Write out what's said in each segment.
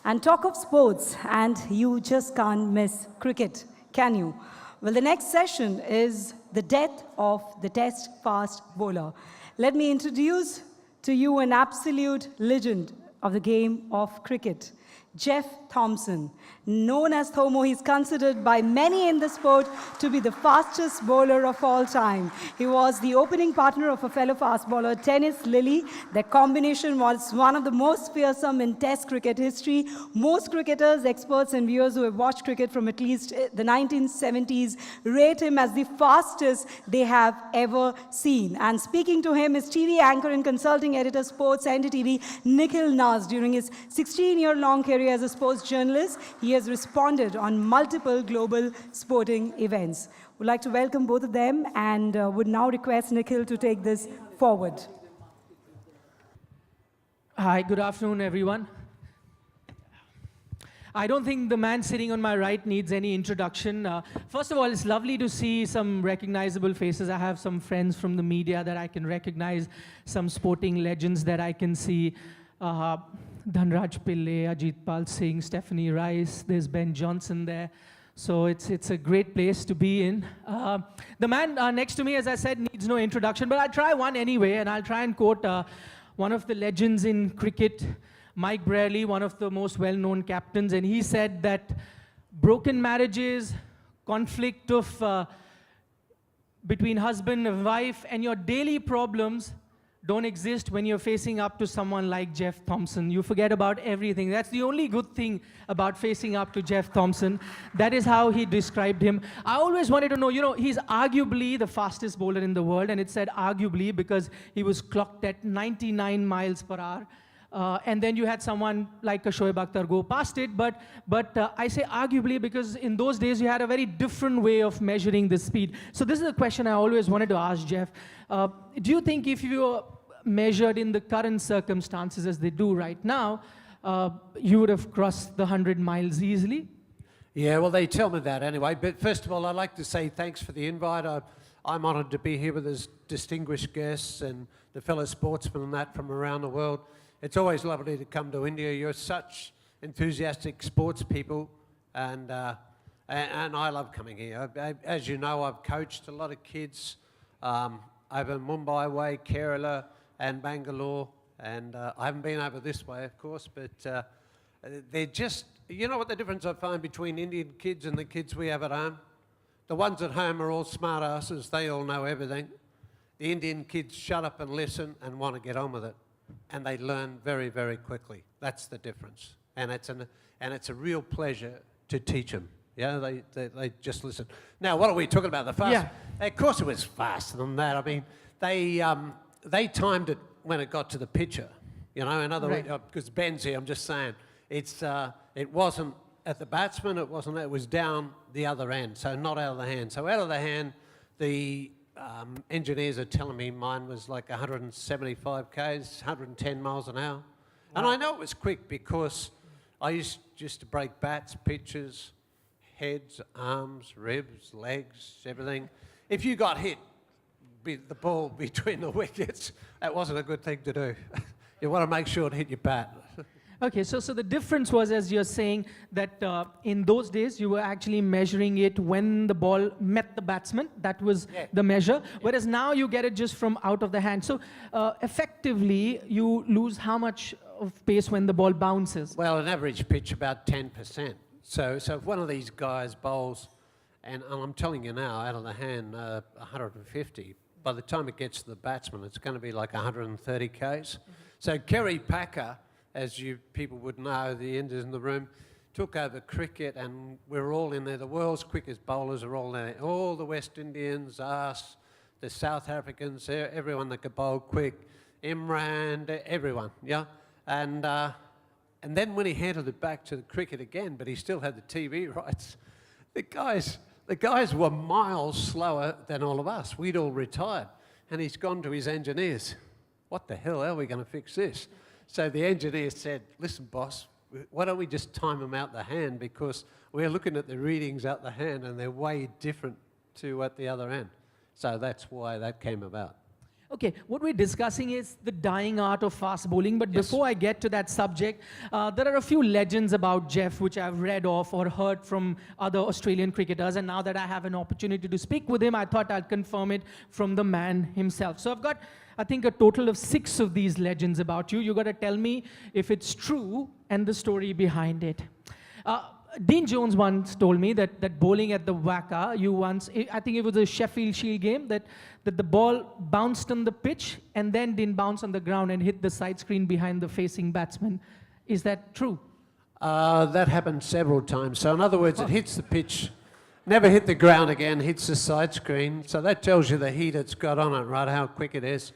And talk of sports, and you just can't miss cricket, can you? Well, the next session is the death of the Test fast bowler. Let me introduce to you an absolute legend of the game of cricket, Jeff Thomson. Known as Thomo, he's considered by many in the sport to be the fastest bowler of all time. He was the opening partner of a fellow fast bowler, Dennis Lillee. Their combination was one of the most fearsome in Test cricket history. Most cricketers, experts, and viewers who have watched cricket from at least the 1970s rate him as the fastest they have ever seen. And speaking to him is TV anchor and consulting editor, Sports NDTV, Nikhil Naz. During his 16-year-long career as a sports journalist, he has responded on multiple global sporting events. Would like to welcome both of them and would now request Nikhil to take this forward. Hi, good afternoon, everyone. I don't think the man sitting on my right needs any introduction. First of all, it's lovely to see some recognizable faces. I have some friends from the media that I can recognize, some sporting legends that I can see. Dhanraj Pillai, Ajit Pal Singh, Stephanie Rice, there's Ben Johnson there. So it's a great place to be in. The man next to me, as I said, needs no introduction, but I'll try one anyway, and I'll try and quote one of the legends in cricket, Mike Brearley, one of the most well-known captains, and he said that broken marriages, conflict of between husband and wife, and your daily problems don't exist when you're facing up to someone like Jeff Thomson. You forget about everything. That's the only good thing about facing up to Jeff Thomson. That is how he described him. I always wanted to know, he's arguably the fastest bowler in the world, and it said arguably because he was clocked at 99 miles per hour. And then you had someone like Shoaib Akhtar go past it, but I say arguably because in those days you had a very different way of measuring the speed. So this is a question I always wanted to ask Jeff. Do you think if you were measured in the current circumstances as they do right now, you would have crossed the 100 miles easily? Yeah, well, they tell me that anyway. But first of all, I'd like to say thanks for the invite. I'm honoured to be here with his distinguished guests and the fellow sportsmen and that from around the world. It's always lovely to come to India. You're such enthusiastic sports people, and I love coming here. As you know, I've coached a lot of kids over Mumbai way, Kerala, and Bangalore, and I haven't been over this way, of course, but they're just, you know what the difference I find between Indian kids and the kids we have at home? The ones at home are all smart asses, they all know everything. The Indian kids shut up and listen and want to get on with it, and they learn very, very quickly. That's the difference, and it's a real pleasure to teach them. Yeah, they just listen. Now, what are we talking about? The fast? Yeah. Of course it was faster than that. I mean, they timed it when it got to the pitcher, in other words, because Ben's here, I'm just saying, it wasn't at the batsman, it was down the other end, so not out of the hand. So out of the hand, the engineers are telling me mine was like 175 k's, 110 miles an hour. Wow. And I know it was quick because I used to break bats, pitches, heads, arms, ribs, legs, everything. If you got hit, the ball between the wickets, that wasn't a good thing to do. You want to make sure it hit your bat. Okay, so the difference was, as you're saying, that in those days you were actually measuring it when the ball met the batsman. That was the measure. Yeah. Whereas now you get it just from out of the hand. So effectively, you lose how much of pace when the ball bounces? Well, an average pitch about 10%. So if one of these guys bowls, and I'm telling you now, out of the hand, 150, by the time it gets to the batsman, it's going to be like 130 k's. Mm-hmm. So Kerry Packer, as you people would know, the Indians in the room, took over cricket, and we're all in there. The world's quickest bowlers are all there. All the West Indians, us, the South Africans, everyone that could bowl quick, Imran, everyone, yeah? And then when he handed it back to the cricket again, but he still had the TV rights, the guys were miles slower than all of us. We'd all retired. And he's gone to his engineers. What the hell, how are we going to fix this? So the engineer said, listen, boss, why don't we just time them out the hand, because we're looking at the readings out the hand and they're way different to at the other end. So that's why that came about. Okay, what we're discussing is the dying art of fast bowling. But Yes. before I get to that subject, there are a few legends about Jeff which I've read of or heard from other Australian cricketers. And now that I have an opportunity to speak with him, I thought I'd confirm it from the man himself. So I've got, I think, a total of 6 of these legends about you. You got to tell me if it's true and the story behind it. Dean Jones once told me that bowling at the WACA, I think it was a Sheffield Shield game, that the ball bounced on the pitch and then didn't bounce on the ground and hit the side screen behind the facing batsman. Is that true? That happened several times. So in other words, it hits the pitch, never hit the ground again, hits the side screen. So that tells you the heat it's got on it, right, how quick it is.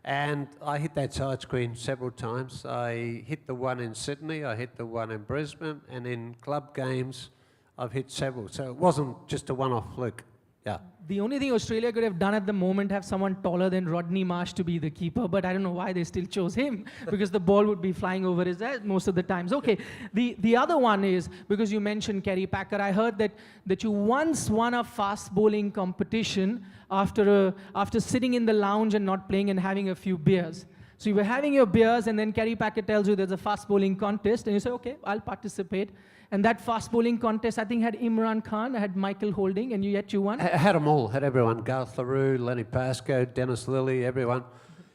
And I hit that side screen several times. I hit the one in Sydney, I hit the one in Brisbane, and in club games, I've hit several. So it wasn't just a one-off fluke. Yeah. The only thing Australia could have done at the moment have someone taller than Rodney Marsh to be the keeper, but I don't know why they still chose him, because the ball would be flying over his head most of the times. Okay, the other one is, because you mentioned Kerry Packer, I heard that you once won a fast bowling competition after sitting in the lounge and not playing and having a few beers. So you were having your beers, and then Kerry Packer tells you there's a fast bowling contest, and you say, okay, I'll participate. And that fast bowling contest, I think, had Imran Khan, had Michael Holding, and yet you won. Had them all, had everyone. Garth LaRue, Lenny Pascoe, Dennis Lilly, everyone.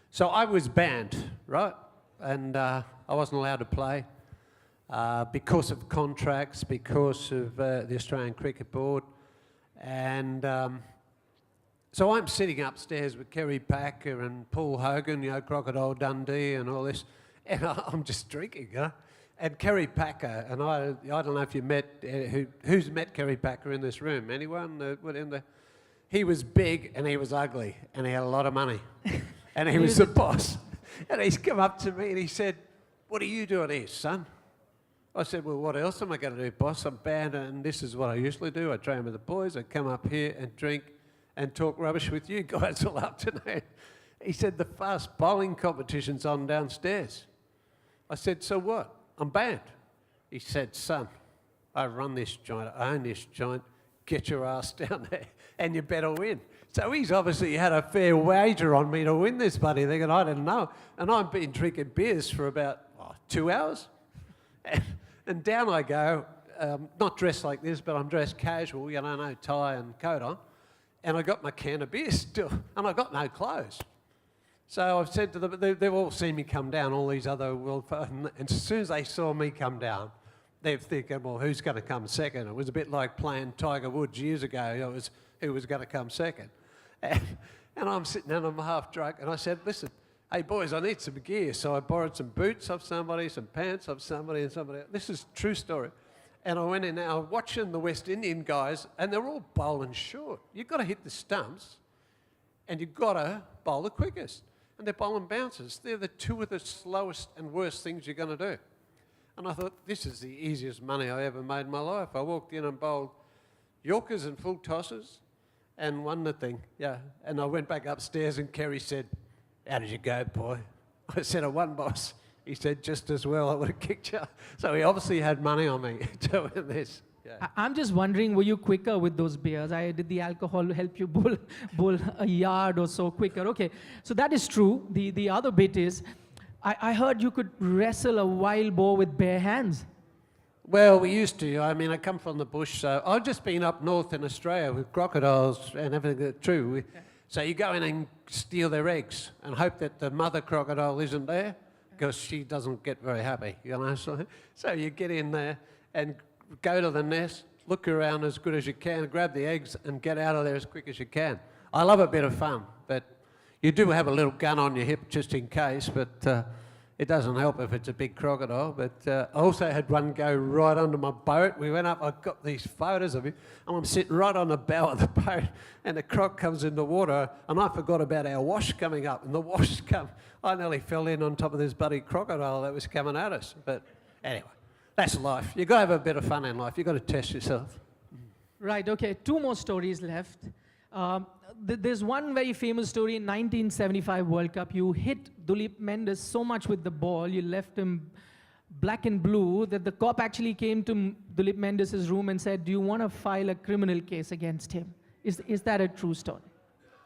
So I was banned, right? And I wasn't allowed to play because of contracts, because of the Australian Cricket Board. And so I'm sitting upstairs with Kerry Packer and Paul Hogan, you know, Crocodile Dundee and all this, and I'm just drinking, you know. And Kerry Packer, and I don't know if you met, who's met Kerry Packer in this room? Anyone? He was big and he was ugly and he had a lot of money. And he was the boss. And he's come up to me and he said, what are you doing here, son? I said, well, what else am I going to do, boss? I'm banned and this is what I usually do. I train with the boys, I come up here and drink and talk rubbish with you guys all afternoon. He said, the fast bowling competition's on downstairs. I said, so what? I'm banned. He said, son, I run this joint, I own this joint, get your ass down there and you better win. So he's obviously had a fair wager on me to win this bloody thing, and I didn't know. And I've been drinking beers for about 2 hours. And down I go, not dressed like this, but I'm dressed casual, you know, no tie and coat on. And I got my can of beer still, and I got no clothes. So I've said to them, they've all seen me come down, all these other and as soon as they saw me come down, they're thinking, well, who's going to come second? It was a bit like playing Tiger Woods years ago. It was who was going to come second. And I'm sitting there and I'm half drunk, and I said, listen, hey boys, I need some gear. So I borrowed some boots off somebody, some pants off somebody and somebody else. This is a true story. And I went in there, watching the West Indian guys, and they're all bowling short. You've got to hit the stumps, and you've got to bowl the quickest. And they're bowling bounces. They're the two of the slowest and worst things you're going to do. And I thought, this is the easiest money I ever made in my life. I walked in and bowled Yorkers and full tosses and won the thing, yeah. And I went back upstairs and Kerry said, how did you go, boy? I said, I won, boss. He said, just as well, I would have kicked you. So he obviously had money on me to win this. Yeah. I'm just wondering, were you quicker with those beers? Did the alcohol help you bowl a yard or so quicker? Okay, so that is true. The other bit is, I heard you could wrestle a wild boar with bare hands. Well, we used to. I mean, I come from the bush, so I've just been up north in Australia with crocodiles and everything that's true. So you go in and steal their eggs and hope that the mother crocodile isn't there, because she doesn't get very happy, you know. So you get in there and go to the nest, look around as good as you can, grab the eggs and get out of there as quick as you can. I love a bit of fun, but you do have a little gun on your hip just in case, but it doesn't help if it's a big crocodile. But I also had one go right under my boat. We went up, I've got these photos of him, and I'm sitting right on the bow of the boat, and the croc comes in the water, and I forgot about our wash coming up, and the wash come. I nearly fell in on top of this bloody crocodile that was coming at us. But anyway. That's life. You've got to have a bit of fun in life. You've got to test yourself. Right, okay. 2 more stories left. There's one very famous story in 1975 World Cup. You hit Duleep Mendes so much with the ball, you left him black and blue, that the cop actually came to Duleep Mendes' room and said, do you want to file a criminal case against him? Is that a true story?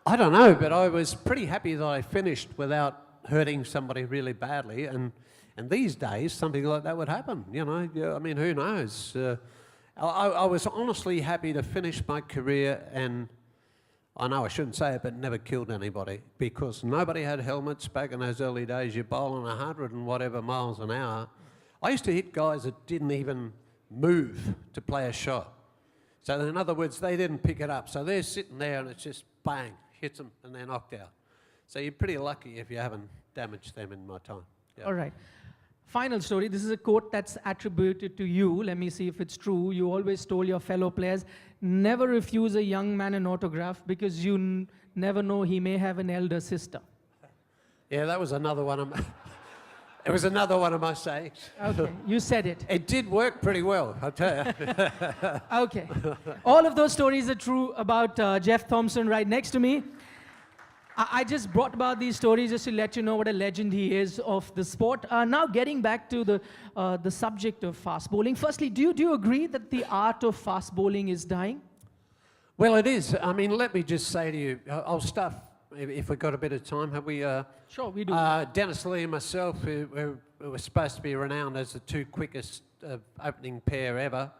I don't know, but I was pretty happy that I finished without hurting somebody really badly. And these days, something like that would happen. You know, yeah, I mean, who knows? I was honestly happy to finish my career, and I know I shouldn't say it, but never killed anybody, because nobody had helmets back in those early days. You're bowling 100 and whatever miles an hour. I used to hit guys that didn't even move to play a shot. So in other words, they didn't pick it up. So they're sitting there and it's just bang, hits them and they're knocked out. So you're pretty lucky if you haven't damaged them in my time. Yeah. All right. Final story. This is a quote that's attributed to you. Let me see if it's true. You always told your fellow players, never refuse a young man an autograph because you never know he may have an elder sister. Yeah, that was another one of my, it was another one of my sayings. Okay, you said it. It did work pretty well, I'll tell you. Okay. All of those stories are true about Jeff Thompson right next to me. I just brought about these stories just to let you know what a legend he is of the sport. Now getting back to the subject of fast bowling. Firstly, do you agree that the art of fast bowling is dying? Well, it is. I mean, let me just say to you, I'll start, if we've got a bit of time, have we? Sure, we do. Dennis Lee and myself, we were supposed to be renowned as the two quickest opening pair ever.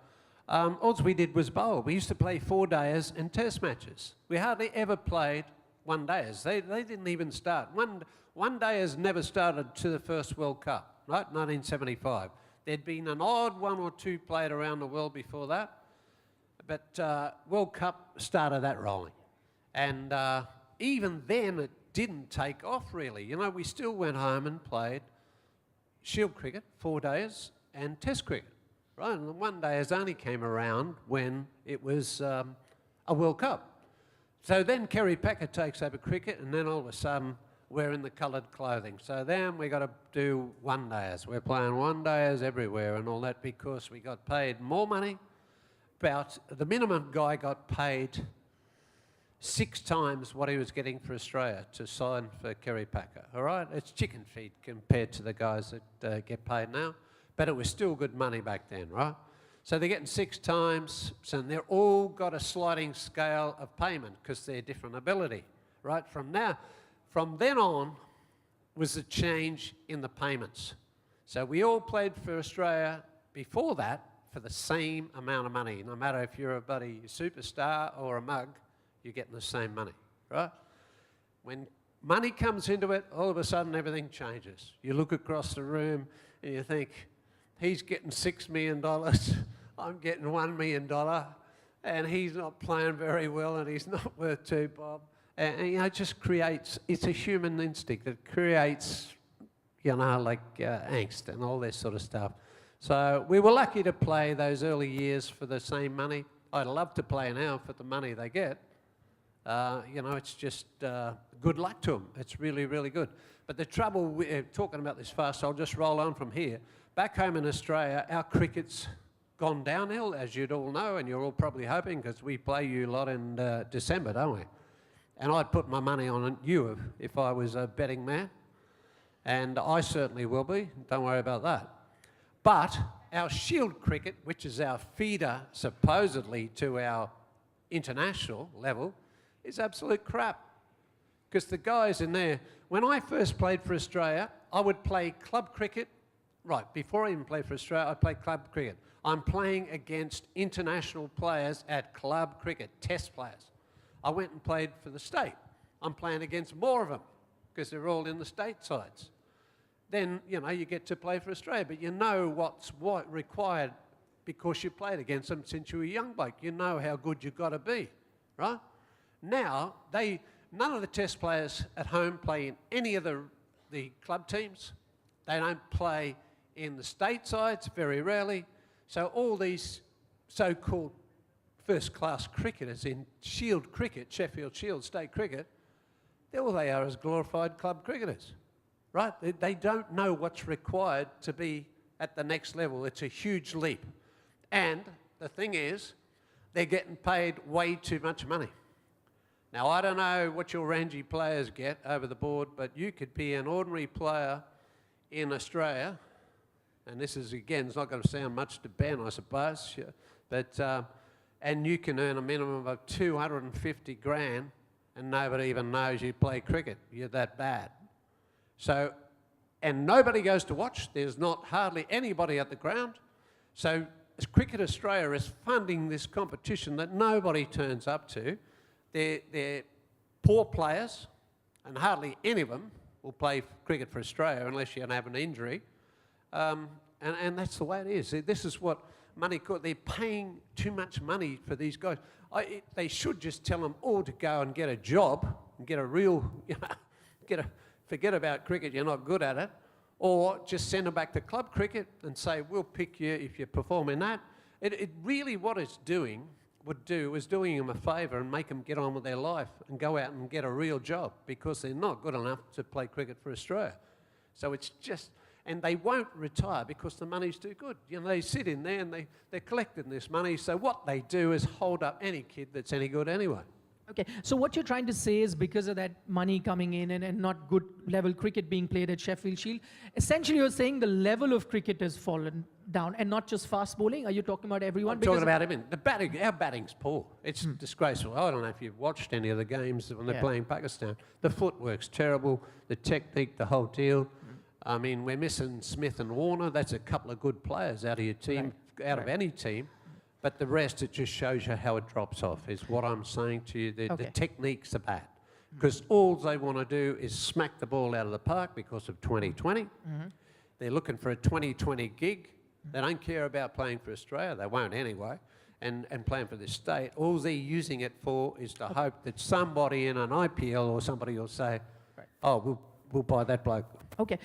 All we did was bowl. We used to play 4-dayers and test matches. We hardly ever played 1-dayers. They didn't even start. One-dayers never started to the first World Cup, right? 1975. There'd been an odd one or two played around the world before that, but World Cup started that rolling. And even then, it didn't take off really. You know, we still went home and played Shield cricket, 4-dayers, and Test cricket, right? And the 1-dayers only came around when it was a World Cup. So then Kerry Packer takes over cricket, and then all of a sudden we're in the coloured clothing. So then we got to do 1-dayers. We're playing 1-dayers everywhere and all that because we got paid more money. About the minimum guy got paid 6 times what he was getting for Australia to sign for Kerry Packer. All right, it's chicken feed compared to the guys that get paid now, but it was still good money back then, right? So they're getting 6 times, so they're all got a sliding scale of payment because they're different ability, right? From then on was a change in the payments. So we all played for Australia before that for the same amount of money. No matter if you're a bloody superstar or a mug, you're getting the same money, right? When money comes into it, all of a sudden everything changes. You look across the room and you think, he's getting $6 million, I'm getting $1 million, and he's not playing very well and he's not worth 2 bob. And you know, it just creates, it's a human instinct. It creates, you know, like angst and all this sort of stuff. So we were lucky to play those early years for the same money. I'd love to play now for the money they get. You know, it's just good luck to them. It's really, really good. But the trouble, talking about this fast, I'll just roll on from here. Back home in Australia, our cricket's gone downhill, as you'd all know, and you're all probably hoping, because we play you a lot in December, don't we? And I'd put my money on you if I was a betting man. And I certainly will be. Don't worry about that. But our Shield cricket, which is our feeder, supposedly, to our international level, is absolute crap. Because the guys in there, when I first played for Australia, I would play club cricket. Right, before I even played for Australia, I played club cricket. I'm playing against international players at club cricket, test players. I went and played for the state. I'm playing against more of them because they're all in the state sides. Then, you know, you get to play for Australia, but you know what's required because you played against them since you were a young bloke. You know how good you've got to be, right? Now, none of the test players at home play in any of the club teams. They don't play in the state sides, very rarely. So all these so-called first-class cricketers in Shield cricket, Sheffield Shield state cricket, all they are is glorified club cricketers, right? They don't know what's required to be at the next level. It's a huge leap. And the thing is, they're getting paid way too much money. Now, I don't know what your rangy players get over the board, but you could be an ordinary player in Australia, and this is, again, it's not going to sound much to Ben, I suppose, yeah, but, and you can earn a minimum of 250 grand and nobody even knows you play cricket. You're that bad. So, and nobody goes to watch. There's not hardly anybody at the ground. So Cricket Australia is funding this competition that nobody turns up to. They're poor players, and hardly any of them will play cricket for Australia unless you're going to have an injury. And that's the way it is. This is what money costs. They're paying too much money for these guys. They should just tell them all to go and get a job and get a real, forget about cricket, you're not good at it, or just send them back to club cricket and say, we'll pick you if you perform in that. It really, what it's doing, is doing them a favour and make them get on with their life and go out and get a real job, because they're not good enough to play cricket for Australia. So it's just, and they won't retire because the money's too good. They sit in there and they're collecting this money, so what they do is hold up any kid that's any good anyway. Okay, so what you're trying to say is because of that money coming in and not good level cricket being played at Sheffield Shield, essentially you're saying the level of cricket has fallen down, and not just fast bowling? Are you talking about everyone? I'm talking about everything. The batting, our batting's poor. It's disgraceful. I don't know if you've watched any of the games when they're playing Pakistan. The footwork's terrible, the technique, the whole deal. I mean, we're missing Smith and Warner. That's a couple of good players out of your team, out of any team. But the rest, it just shows you how it drops off, is what I'm saying to you. The techniques are bad. Because all they want to do is smack the ball out of the park because of 2020. They're looking for a 2020 gig. They don't care about playing for Australia. They won't anyway. And playing for the state. All they're using it for is to hope that somebody in an IPL or somebody will say, oh, we'll buy that bloke. Okay,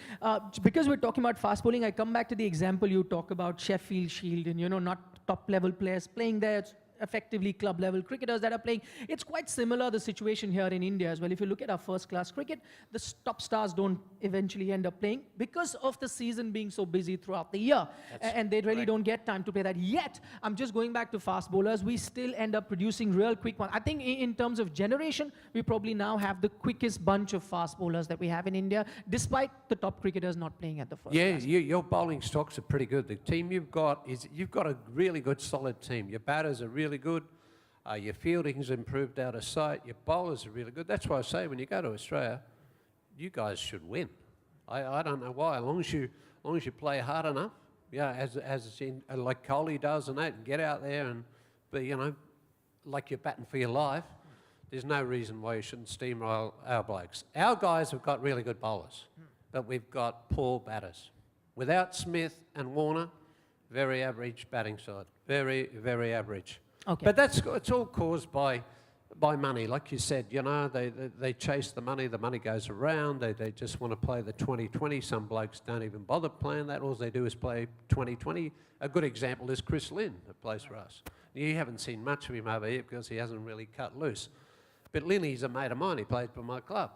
because we're talking about fast bowling, I come back to the example you talk about Sheffield Shield and, not top-level players playing there. It's effectively club-level cricketers that are playing. It's quite similar, the situation here in India as well. If you look at our first-class cricket, the top stars don't eventually end up playing because of the season being so busy throughout the year. And they really don't get time to play that. Yet, I'm just going back to fast bowlers, we still end up producing real quick ones. I think in terms of generation, we probably now have the quickest bunch of fast bowlers that we have in India, despite the top cricketers not playing at the first class. Your bowling stocks are pretty good. The team you've got a really good, solid team. Your batters are really good. Your fielding's improved out of sight. Your bowlers are really good. That's why I say when you go to Australia, you guys should win. I don't know why. As long as you play hard enough, as in, like Kohli does and that, and get out there and be, like you're batting for your life. There's no reason why you shouldn't steamroll our blokes. Our guys have got really good bowlers, but we've got poor batters. Without Smith and Warner, very average batting side. Very, very average. Okay. But it's all caused by money. Like you said, they chase the money goes around, they just want to play the 2020. Some blokes don't even bother playing that. All they do is play 2020. A good example is Chris Lynn, that plays for us. You haven't seen much of him over here because he hasn't really cut loose. But Lynn, he's a mate of mine. He played for my club.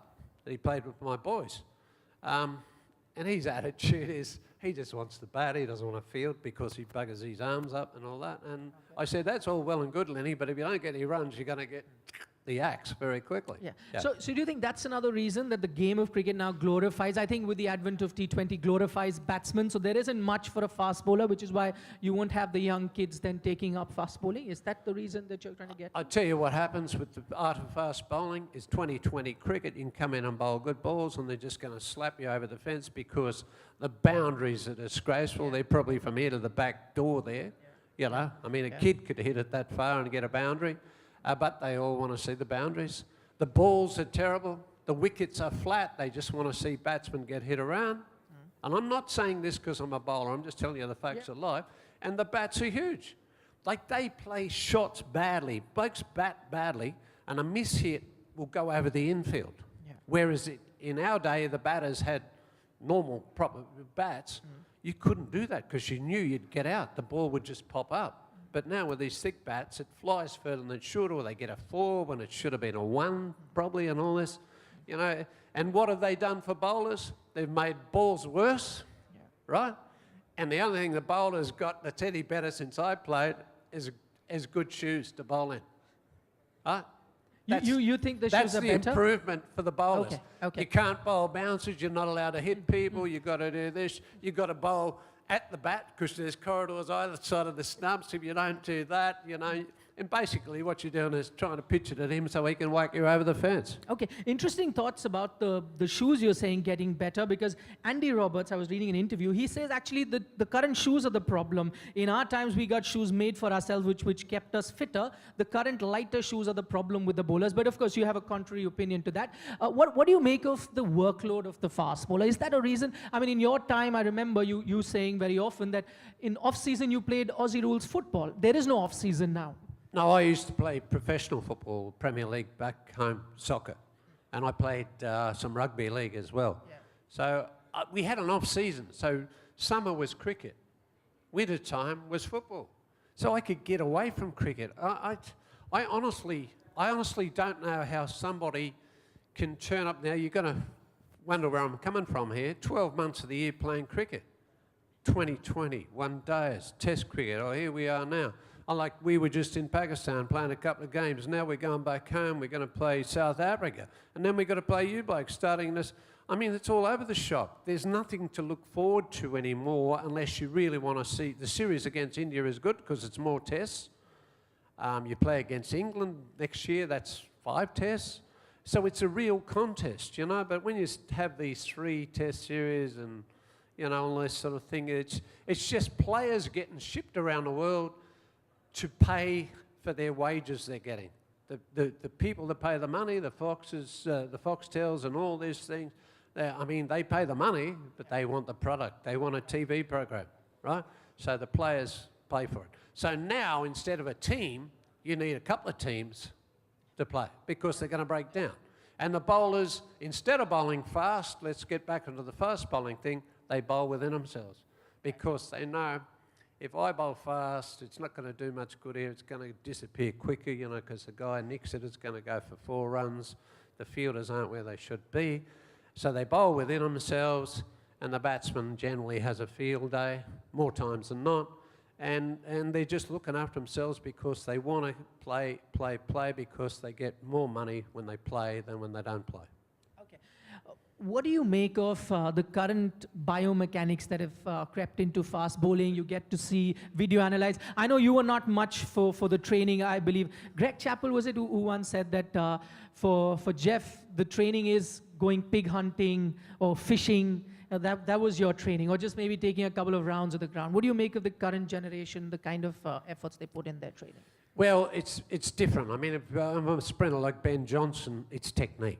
He played with my boys. And his attitude is, he just wants to bat. He doesn't want to field because he buggers his arms up and all that. And I said, that's all well and good, Lenny, but if you don't get any runs, you're going to get the axe very quickly. Yeah. So do you think that's another reason that the game of cricket now glorifies? I think with the advent of T20 glorifies batsmen, so there isn't much for a fast bowler, which is why you won't have the young kids then taking up fast bowling. Is that the reason that you're trying to get? I'll tell you what happens with the art of fast bowling is 2020 cricket. You can come in and bowl good balls and they're just going to slap you over the fence because the boundaries are disgraceful. They're probably from here to the back door there. I mean, a kid could hit it that far and get a boundary. But they all want to see the boundaries. The balls are terrible. The wickets are flat. They just want to see batsmen get hit around. And I'm not saying this because I'm a bowler. I'm just telling you the facts of life. And the bats are huge. Like, they play shots badly. Blokes bat badly, and a miss hit will go over the infield. Whereas in our day, the batters had normal, proper bats. You couldn't do that because you knew you'd get out. The ball would just pop up. But now with these thick bats, it flies further than it should, or they get a 4 when it should have been a 1, probably, and all this. And what have they done for bowlers? They've made balls worse, right? And the only thing the bowlers got that's any better since I played is good shoes to bowl in, right? You think the shoes are better? That's the improvement for the bowlers. Okay. You can't bowl bouncers. You're not allowed to hit people. You've got to do this. You've got to bowl at the bat because there's corridors either side of the stumps. If you don't do that, and And basically what you're doing is trying to pitch it at him so he can whack you over the fence. Okay, interesting thoughts about the shoes you're saying getting better, because Andy Roberts, I was reading an interview, he says actually the current shoes are the problem. In our times, we got shoes made for ourselves which kept us fitter. The current lighter shoes are the problem with the bowlers, but of course you have a contrary opinion to that. What do you make of the workload of the fast bowler? Is that a reason? I mean, in your time, I remember you saying very often that in off-season you played Aussie rules football. There is no off-season now. No, I used to play professional football, Premier League, back home, soccer. And I played some rugby league as well. Yeah. So we had an off-season. So summer was cricket. Winter time was football. So I could get away from cricket. I honestly don't know how somebody can turn up now. You're going to wonder where I'm coming from here. 12 months of the year playing cricket. 2020, 1 days, test cricket. Oh, here we are now. Like we were just in Pakistan playing a couple of games. Now we're going back home. We're going to play South Africa. And then we've got to play you blokes starting this. I mean, it's all over the shop. There's nothing to look forward to anymore unless you really want to see. The series against India is good because it's more tests. You play against England next year, that's 5 tests. So it's a real contest, you know. But when you have these 3 test series and, you know, all this sort of thing, it's just players getting shipped around the world to pay for their wages they're getting. The people that pay the money, the Foxes, the Foxtels and all these things, I mean, they pay the money, but they want the product. They want a TV program, right? So the players pay for it. So now, instead of a team, you need a couple of teams to play because they're going to break down. And the bowlers, instead of bowling fast, let's get back into the fast bowling thing, they bowl within themselves because they know if I bowl fast, it's not going to do much good here. It's going to disappear quicker, you know, because the guy nicks it, it's going to go for 4 runs. The fielders aren't where they should be. So they bowl within themselves, and the batsman generally has a field day, more times than not. And they're just looking after themselves because they want to play, because they get more money when they play than when they don't play. Okay. What do you make of the current biomechanics that have crept into fast bowling? You get to see video analyze. I know you were not much for the training, I believe. Greg Chappell, was it, who once said that for Jeff, the training is going pig hunting or fishing. That was your training, or just maybe taking a couple of rounds of the ground. What do you make of the current generation, the kind of efforts they put in their training? Well, it's different. I mean, if I'm a sprinter like Ben Johnson, it's technique.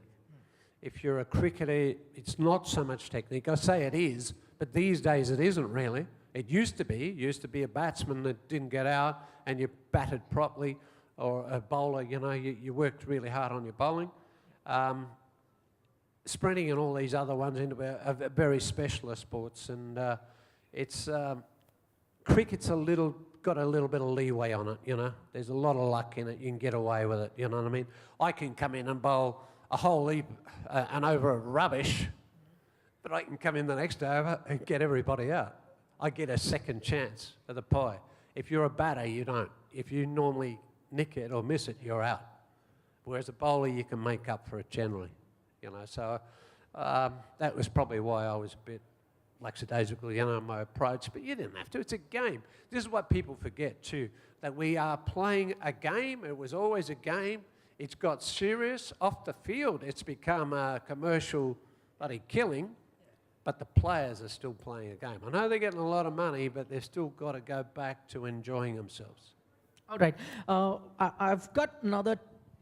If you're a cricketer, it's not so much technique. I say it is, but these days it isn't really. It used to be. It used to be a batsman that didn't get out and you batted properly, or a bowler, you know, you worked really hard on your bowling. Sprinting and all these other ones into a very specialist sports, and it's cricket's got a little bit of leeway on it, you know. There's a lot of luck in it. You can get away with it, you know what I mean? I can come in and bowl a whole heap, an over of rubbish, but I can come in the next over and get everybody out. I get a second chance of the pie. If you're a batter, you don't. If you normally nick it or miss it, you're out. Whereas a bowler, you can make up for it generally. You know, so that was probably why I was a bit lackadaisical, you know, in my approach. But you didn't have to. It's a game. This is what people forget too, that we are playing a game. It was always a game. It's got serious. Off the field, it's become a commercial bloody killing, but the players are still playing a game. I know they're getting a lot of money, but they've still got to go back to enjoying themselves. All right. I've got another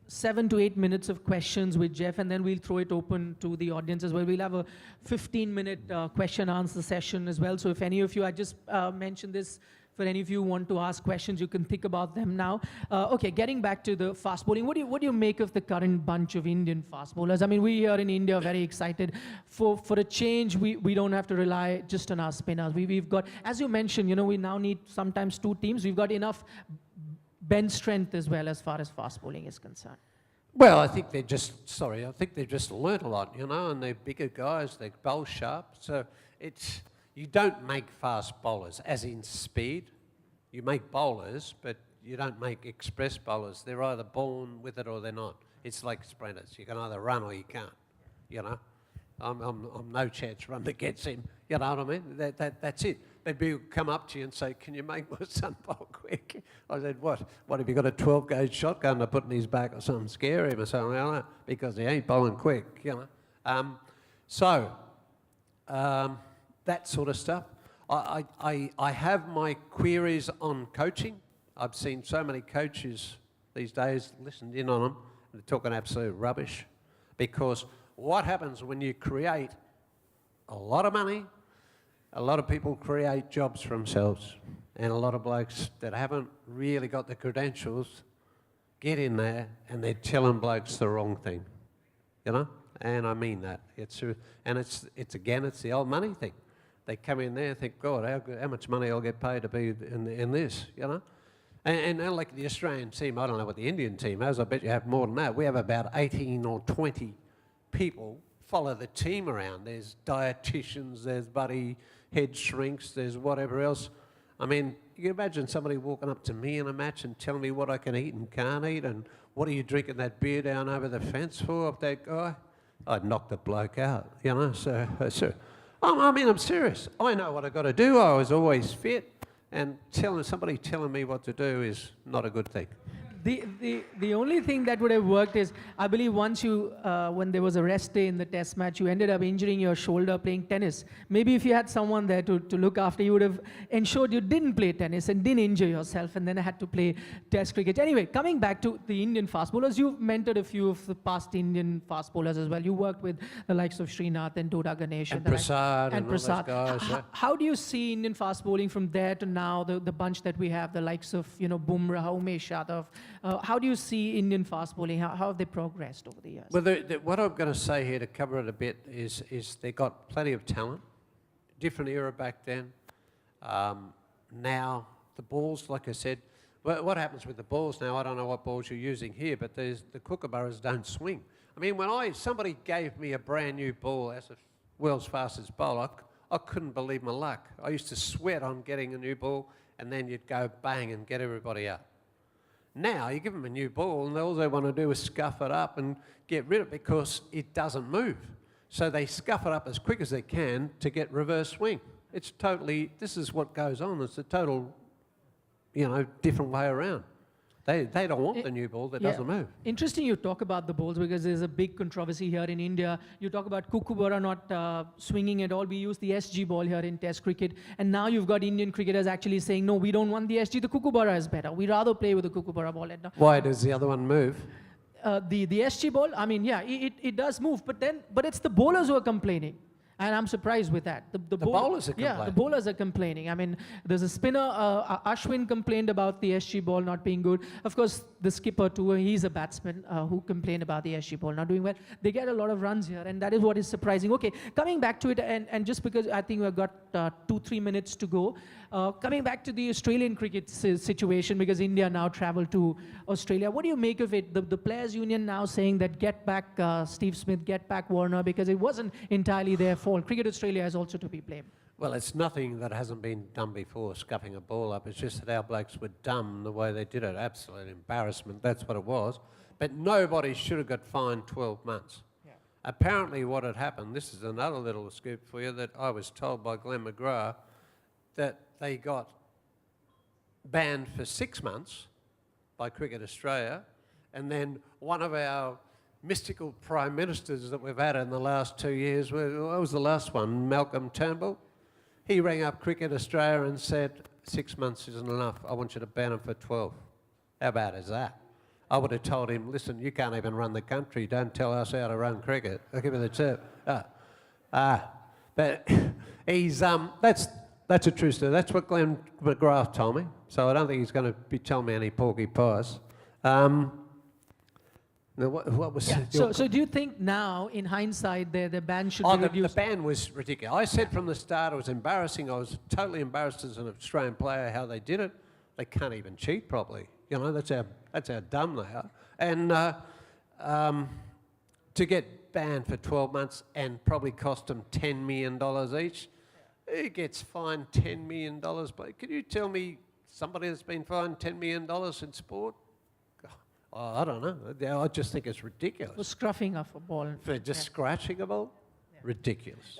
7 to 8 minutes of questions with Jeff, and then we'll throw it open to the audience as well. We'll have a 15-minute question-answer session as well. So if any of you, I just mentioned this, for any of you who want to ask questions, you can think about them now. Okay, getting back to the fast bowling, what do you make of the current bunch of Indian fast bowlers? I mean, we here in India are very excited. For a change, we don't have to rely just on our spinners. We've got, as you mentioned, you know, we now need sometimes 2 teams. We've got enough bench strength as well as far as fast bowling is concerned. Well, I think they've just learnt a lot, you know, and they're bigger guys, they bowl sharp. So you don't make fast bowlers, as in speed. You make bowlers, but you don't make express bowlers. They're either born with it or they're not. It's like sprinters. You can either run or you can't, you know. I'm no chance run that gets him, you know what I mean? That's it. but people come up to you and say, can you make my son bowl quick? I said, what? What, have you got a 12-gauge shotgun to put in his back or something, scare him or something? No, because he ain't bowling quick, you know. That sort of stuff. I have my queries on coaching. I've seen so many coaches these days, listened in on them, and they're talking absolute rubbish. Because what happens when you create a lot of money, a lot of people create jobs for themselves, and a lot of blokes that haven't really got the credentials get in there and they're telling blokes the wrong thing, you know? And I mean that. It's the old money thing. They come in there and think, God, how much money I'll get paid to be in this, you know? And like the Australian team, I don't know what the Indian team has, I bet you have more than that. We have about 18 or 20 people follow the team around. There's dietitians, there's buddy head shrinks, there's whatever else. I mean, you can imagine somebody walking up to me in a match and telling me what I can eat and can't eat, and what are you drinking that beer down over the fence for of that guy? I'd knock the bloke out, you know. So I mean, I'm serious. I know what I've got to do. I was always fit, and somebody telling me what to do is not a good thing. The only thing that would have worked is, I believe once you, when there was a rest day in the test match, you ended up injuring your shoulder playing tennis. Maybe if you had someone there to look after, you would have ensured you didn't play tennis and didn't injure yourself and then had to play test cricket. Anyway, coming back to the Indian fast bowlers, you've mentored a few of the past Indian fast bowlers as well. You worked with the likes of Srinath and Doda Ganesh. And Prasad and all those guys. How do you see Indian fast bowling from there to now, the bunch that we have, the likes of, you know, Bumrah, Umesh Yadav? How do you see Indian fast bowling? How have they progressed over the years? Well, what I'm going to say here to cover it a bit is they got plenty of talent. Different era back then. Now, the balls, like I said, what happens with the balls now, I don't know what balls you're using here, but the kookaburras don't swing. I mean, when somebody gave me a brand new ball as a world's fastest bowler, I couldn't believe my luck. I used to sweat on getting a new ball, and then you'd go bang and get everybody out. Now, you give them a new ball, and all they want to do is scuff it up and get rid of it because it doesn't move. So they scuff it up as quick as they can to get reverse swing. This is what goes on. It's a total, you know, different way around. They don't want the new ball that doesn't move. Interesting you talk about the balls because there's a big controversy here in India. You talk about kookaburra not swinging at all. We use the SG ball here in Test cricket. And now you've got Indian cricketers actually saying, no, we don't want the SG. The kookaburra is better. We'd rather play with the kookaburra ball. Why does the other one move? The SG ball, I mean, yeah, it does move. But it's the bowlers who are complaining. And I'm surprised with that. The bowlers are complaining. Yeah, the bowlers are complaining. I mean, there's a spinner, Ashwin complained about the SG ball not being good. Of course, the skipper too, he's a batsman who complained about the SG ball not doing well. They get a lot of runs here, and that is what is surprising. Okay, coming back to it, and just because I think we've got 2-3 minutes to go, coming back to the Australian cricket situation, because India now traveled to Australia. What do you make of it? The Players Union now saying that get back Steve Smith, get back Warner, because it wasn't entirely their fault. Cricket Australia is also to be blamed. Well, it's nothing that hasn't been done before, scuffing a ball up. It's just that our blokes were dumb the way they did it. Absolute embarrassment, that's what it was. But nobody should have got fined 12 months. Yeah. Apparently what had happened, this is another little scoop for you, that I was told by Glenn McGrath, that they got banned for 6 months by Cricket Australia, and then one of our mystical prime ministers that we've had in the last 2 years, what was the last one, Malcolm Turnbull? He rang up Cricket Australia and said, 6 months isn't enough, I want you to ban them for 12. How bad is that? I would have told him, listen, you can't even run the country, don't tell us how to run cricket. I'll give you the tip. But he's, that's a true story. That's what Glenn McGrath told me, so I don't think he's going to be telling me any porky pies. What was so do you think now, in hindsight, the ban should be reduced? The ban was ridiculous. I said from the start it was embarrassing. I was totally embarrassed as an Australian player how they did it. They can't even cheat properly. You know, that's how dumb they are. And to get banned for 12 months and probably cost them $10 million each, who gets fined $10 million? Can you tell me somebody that's been fined $10 million in sport? Oh, I don't know. I just think it's ridiculous. For scruffing of a ball. For just scratching a ball? Yeah. Ridiculous.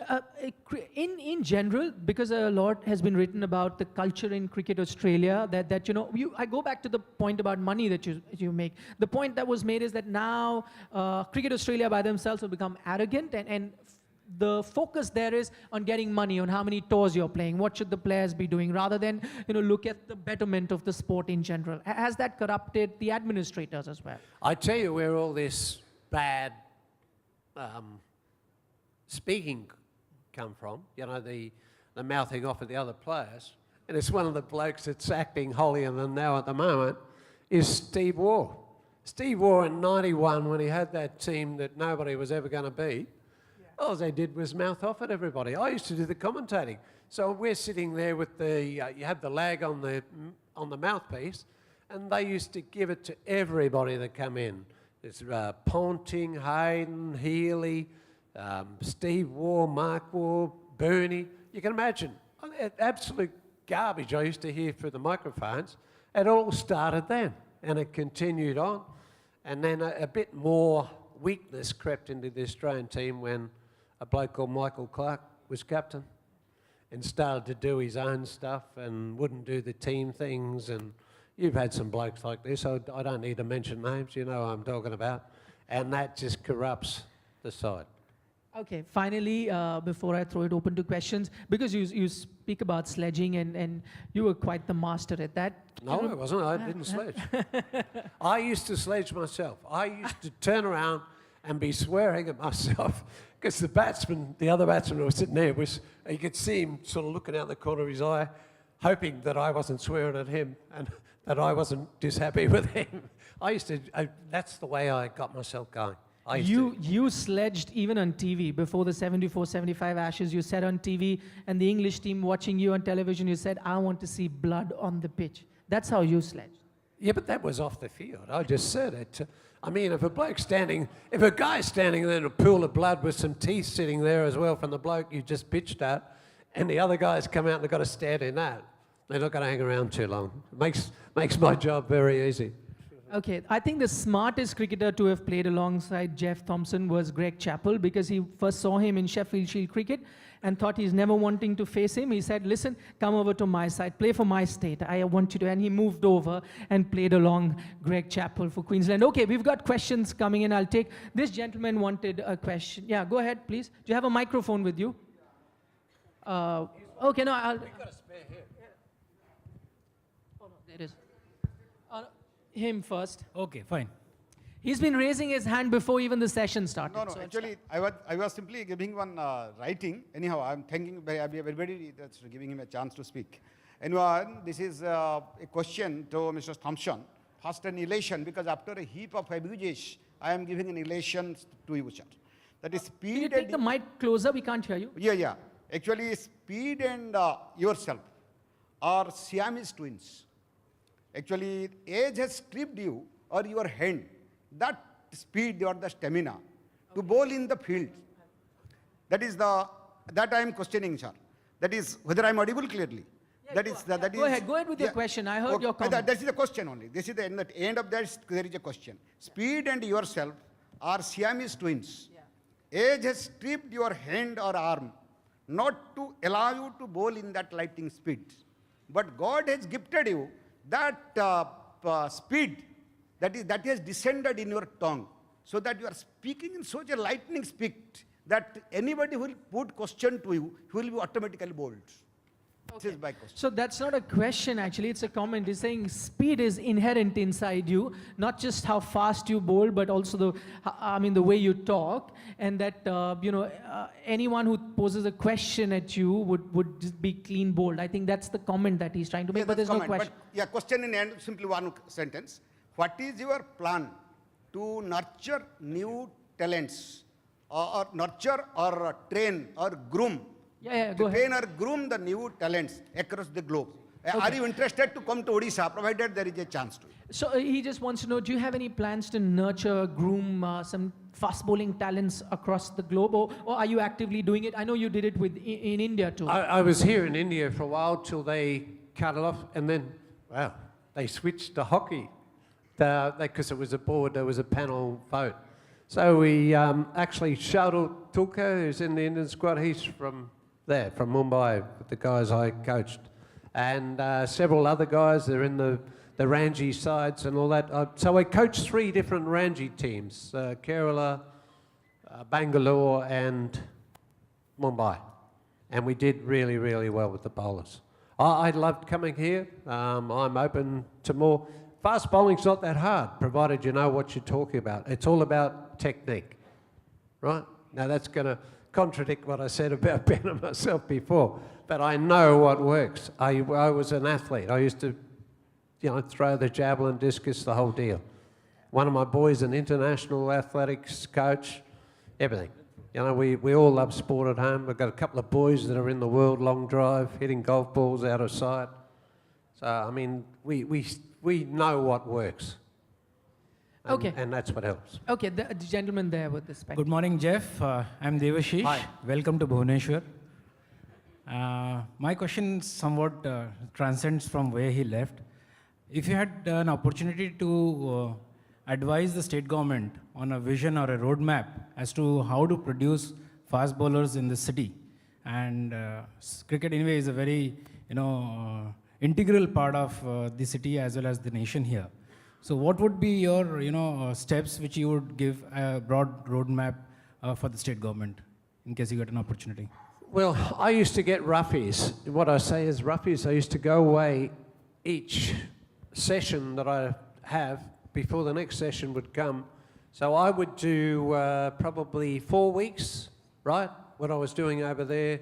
In general, because a lot has been written about the culture in Cricket Australia, that you know, I go back to the point about money that you make. The point that was made is that now Cricket Australia by themselves have become arrogant, and the focus there is on getting money, on how many tours you're playing, what should the players be doing, rather than look at the betterment of the sport in general. Has that corrupted the administrators as well? I tell you where all this bad speaking come from, the mouthing off of the other players, and it's one of the blokes that's acting holier than thou at the moment, is Steve Waugh. Steve Waugh in 91, when he had that team that nobody was ever going to beat, all they did was mouth off at everybody. I used to do the commentating. So we're sitting there with you have the lag on the mouthpiece, and they used to give it to everybody that come in. There's Ponting, Hayden, Healy, Steve Waugh, Mark Waugh, Bernie. You can imagine, absolute garbage I used to hear through the microphones. It all started then, and it continued on. And then a bit more weakness crept into the Australian team when a bloke called Michael Clark was captain and started to do his own stuff and wouldn't do the team things. And you've had some blokes like this, so I don't need to mention names, you know what I'm talking about. And that just corrupts the side. Okay, finally, before I throw it open to questions, because you speak about sledging and you were quite the master at that. No, I wasn't. I didn't sledge. I used to sledge myself. I used to turn around and be swearing at myself because the other batsman who was sitting there, you could see him sort of looking out the corner of his eye, hoping that I wasn't swearing at him and that I wasn't just happy with him. That's the way I got myself going. You sledged even on TV before the 74-75 Ashes. You said on TV, and the English team watching you on television, you said, "I want to see blood on the pitch." That's how you sledged. Yeah, but that was off the field. I just said it. I mean, if a guy's standing there in a pool of blood with some teeth sitting there as well from the bloke you just pitched at, and the other guys come out and they've got to stand in that, they're not going to hang around too long. It makes my job very easy. Okay, I think the smartest cricketer to have played alongside Jeff Thompson was Greg Chappell, because he first saw him in Sheffield Shield cricket and thought he's never wanting to face him. He said, "Listen, come over to my side, play for my state. I want you to." And he moved over and played along Greg Chappell for Queensland. Okay, we've got questions coming in. I'll take, this gentleman wanted a question. Yeah, go ahead, please. Do you have a microphone with you? Okay, no, I'll... We've got a spare here. Oh, no, there it is. Him first. Okay, fine. He's been raising his hand before even the session started. No, so actually, I was simply giving one writing. Anyhow, I'm thanking everybody that's giving him a chance to speak. Anyway, this is a question to Mr. Thompson. First, an elation, because after a heap of abuses, I am giving an elation to you, sir. That is speed. Can you take the mic closer? We can't hear you. Yeah. Actually, speed and yourself are Siamese twins. Actually, age has stripped you or your hand, that speed or the stamina to bowl in the field. That I am questioning, sir. That is whether I am audible clearly. Yeah, go ahead with your question. I heard your comment. That is the question only. This is the end of that, there is a question. Speed and yourself are Siamese twins. Yeah. Age has stripped your hand or arm not to allow you to bowl in that lightning speed. But God has gifted you that speed that has descended in your tongue, so that you are speaking in such a lightning speed that anybody who will put question to you, he will be automatically bold. Okay. This is my question. So that's not a question, actually. It's a comment. He's saying speed is inherent inside you, not just how fast you bowl, but also the way you talk. And that, anyone who poses a question at you would just be clean bowled. I think that's the comment that he's trying to make, but there's no question. But, question in end, simply one sentence. What is your plan to nurture new talents, or nurture or train or groom? Yeah, to go ahead. train or groom the new talents across the globe. Okay. Are you interested to come to Odisha, provided there is a chance to? So he just wants to know, do you have any plans to nurture, groom some fast bowling talents across the globe, or are you actively doing it? I know you did it in India too. I was here in India for a while till they cut it off, and then, they switched to hockey because it was a board, there was a panel vote. So we actually Shardul Tulka, who's in the Indian squad, he's from there, from Mumbai, with the guys I coached. And several other guys, they're in the Ranji sides and all that. So I coached 3 different Ranji teams, Kerala, Bangalore and Mumbai. And we did really, really well with the bowlers. I loved coming here. I'm open to more. Fast bowling's not that hard, provided you know what you're talking about. It's all about technique, right? Now that's going to contradict what I said about Ben and myself before, but I know what works. I was an athlete. I used to, throw the javelin, discus, the whole deal. One of my boys, an international athletics coach, everything. We all love sport at home. We've got a couple of boys that are in the world long drive, hitting golf balls out of sight. So, I mean, we know what works. Okay. And that's what helps. Okay, the gentleman there with the spec. Good morning, Jeff. I'm Devashish. Hi. Welcome to Bhubaneswar. My question somewhat transcends from where he left. If you had an opportunity to advise the state government on a vision or a roadmap as to how to produce fast bowlers in the city, and cricket anyway is a very integral part of the city as well as the nation here. So what would be your steps which you would give a broad roadmap for the state government in case you get an opportunity? Well, I used to get roughies. What I say is roughies. I used to go away each session that I have before the next session would come. So I would do probably 4 weeks, right? What I was doing over there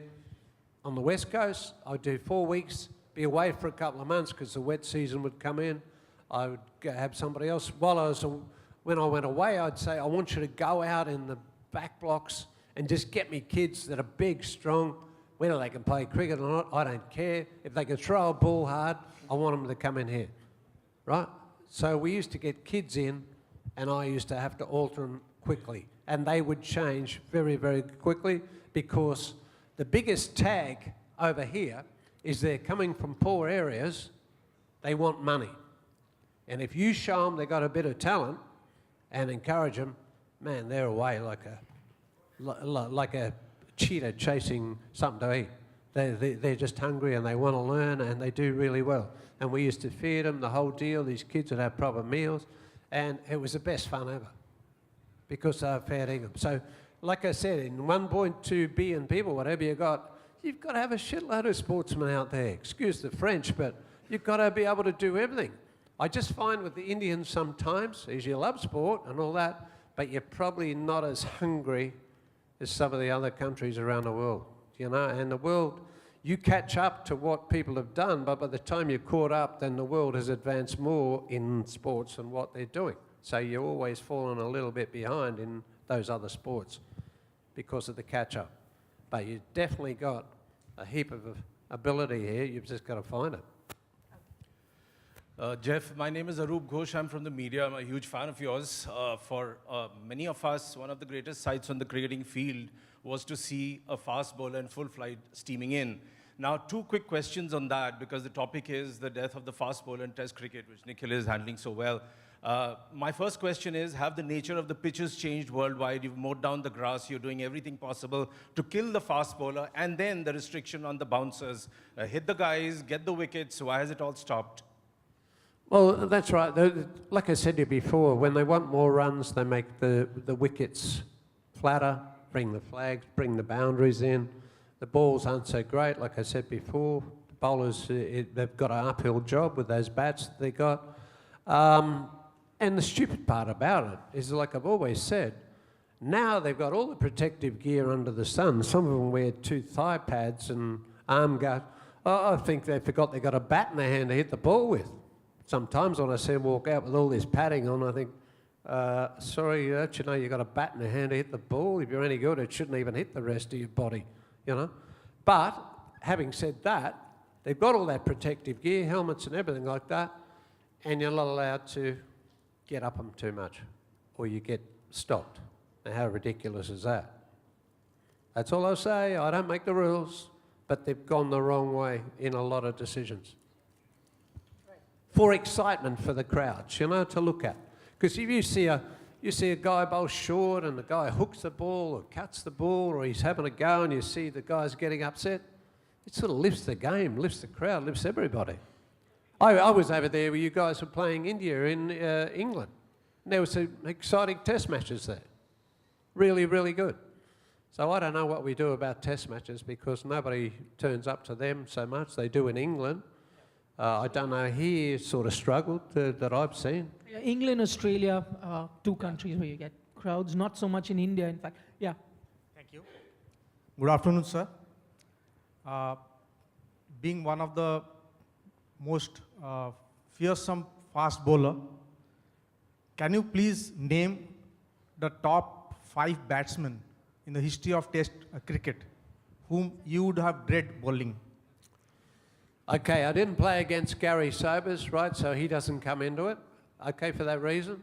on the West Coast, I'd do 4 weeks, be away for a couple of months because the wet season would come in. I would have somebody else. When I went away, I'd say, I want you to go out in the back blocks and just get me kids that are big, strong, whether they can play cricket or not, I don't care. If they can throw a ball hard, I want them to come in here, right? So we used to get kids in, and I used to have to alter them quickly. And they would change very, very quickly because the biggest tag over here is they're coming from poor areas, they want money. And if you show them they've got a bit of talent and encourage them, man, they're away like a cheetah chasing something to eat. They're just hungry and they want to learn and they do really well. And we used to feed them the whole deal. These kids would have proper meals. And it was the best fun ever because they were feeding them. So, like I said, in 1.2 billion people, whatever you got, you've got to have a shitload of sportsmen out there. Excuse the French, but you've got to be able to do everything. I just find with the Indians sometimes is you love sport and all that, but you're probably not as hungry as some of the other countries around the world, and the world, you catch up to what people have done, but by the time you're caught up, then the world has advanced more in sports than what they're doing. So you're always falling a little bit behind in those other sports because of the catch-up. But you've definitely got a heap of ability here, you've just got to find it. Jeff, my name is Arup Ghosh. I'm from the media. I'm a huge fan of yours. For many of us, one of the greatest sights on the cricketing field was to see a fast bowler in full flight steaming in. Now, 2 quick questions on that, because the topic is the death of the fast bowler in Test cricket, which Nikhil is handling so well. My first question is, have the nature of the pitches changed worldwide? You've mowed down the grass. You're doing everything possible to kill the fast bowler. And then the restriction on the bouncers. Hit the guys, get the wickets. Why has it all stopped? Well, that's right. Like I said to you before, when they want more runs, they make the wickets flatter, bring the flags, bring the boundaries in. The balls aren't so great, like I said before. The bowlers, they've got an uphill job with those bats that they got. And the stupid part about it is, like I've always said, now they've got all the protective gear under the sun. Some of them wear 2 thigh pads and arm guard. I think they forgot they got a bat in their hand to hit the ball with. Sometimes when I see them walk out with all this padding on, I think, sorry, don't you know you've got a bat in your hand to hit the ball? If you're any good, it shouldn't even hit the rest of your body, But, having said that, they've got all that protective gear, helmets and everything like that, and you're not allowed to get up them too much, or you get stopped. Now, how ridiculous is that? That's all I'll say. I don't make the rules, but they've gone the wrong way in a lot of decisions. For excitement for the crowds, to look at. Because if you see you see a guy bowl short and the guy hooks the ball or cuts the ball or he's having a go and you see the guy's getting upset. It sort of lifts the game, lifts the crowd, lifts everybody. I was over there where you guys were playing India in England. And there were some exciting test matches there. Really, really good. So I don't know what we do about test matches because nobody turns up to them so much. They do in England. I don't know here, sort of struggled that I've seen. Yeah, England, Australia, two countries where you get crowds, not so much in India, in fact. Yeah. Thank you. Good afternoon, sir. Being one of the most fearsome fast bowler, can you please name the top 5 batsmen in the history of Test cricket whom you would have dread bowling? Okay, I didn't play against Gary Sobers, right, so he doesn't come into it, okay, for that reason.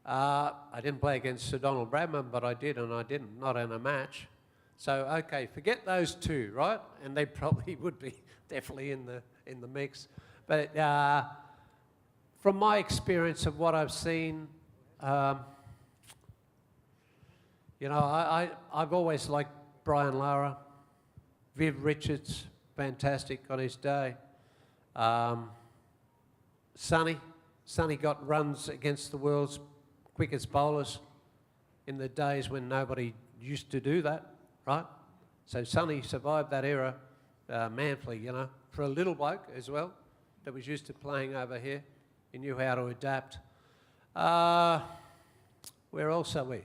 I didn't play against Sir Donald Bradman, but I did, and I didn't, not in a match. So, okay, forget those 2, right? And they probably would be definitely in the mix. But from my experience of what I've seen, you know, I've always liked Brian Lara, Viv Richards, fantastic on his day. Sonny got runs against the world's quickest bowlers in the days when nobody used to do that, right? So Sonny survived that era manfully, you know, for a little bloke as well that was used to playing over here. He knew how to adapt. Where else are we?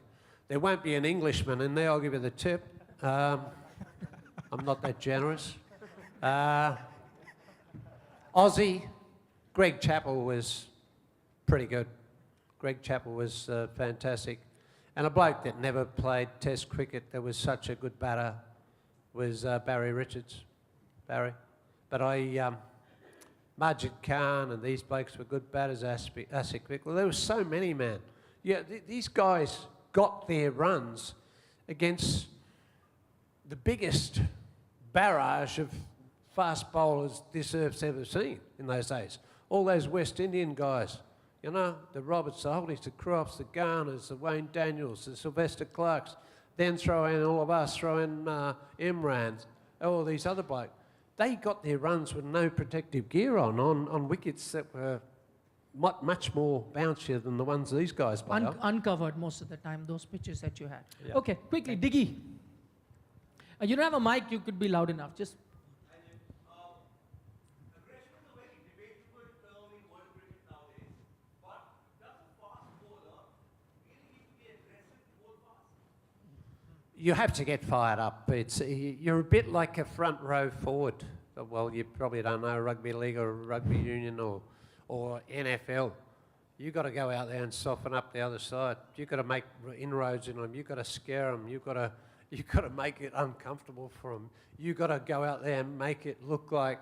There won't be an Englishman in there, I'll give you the tip. I'm not that generous. Aussie, Greg Chappell was pretty good. Greg Chappell was fantastic. And a bloke that never played Test cricket that was such a good batter was Barry Richards. Barry. But Majid Khan and these blokes were good batters, Asik Vikla. There were so many, man. Yeah, these guys got their runs against the biggest barrage of fast bowlers this earth's ever seen in those days. All those West Indian guys, you know, the Roberts, the Holdies, the Crofts, the Garners, the Wayne Daniels, the Sylvester Clarks, then throw in all of us, throw in Imran, all these other blokes. They got their runs with no protective gear on wickets that were much more bouncier than the ones these guys played on. Uncovered most of the time, those pitches that you had. Yeah. Okay, quickly, Diggy. You don't have a mic, you could be loud enough. Just. You have to get fired up. You're a bit like a front row forward. Well, you probably don't know rugby league or rugby union or NFL. You've got to go out there and soften up the other side. You've got to make inroads in them. You've got to scare them. You've got to make it uncomfortable for them. You've got to go out there and make it look like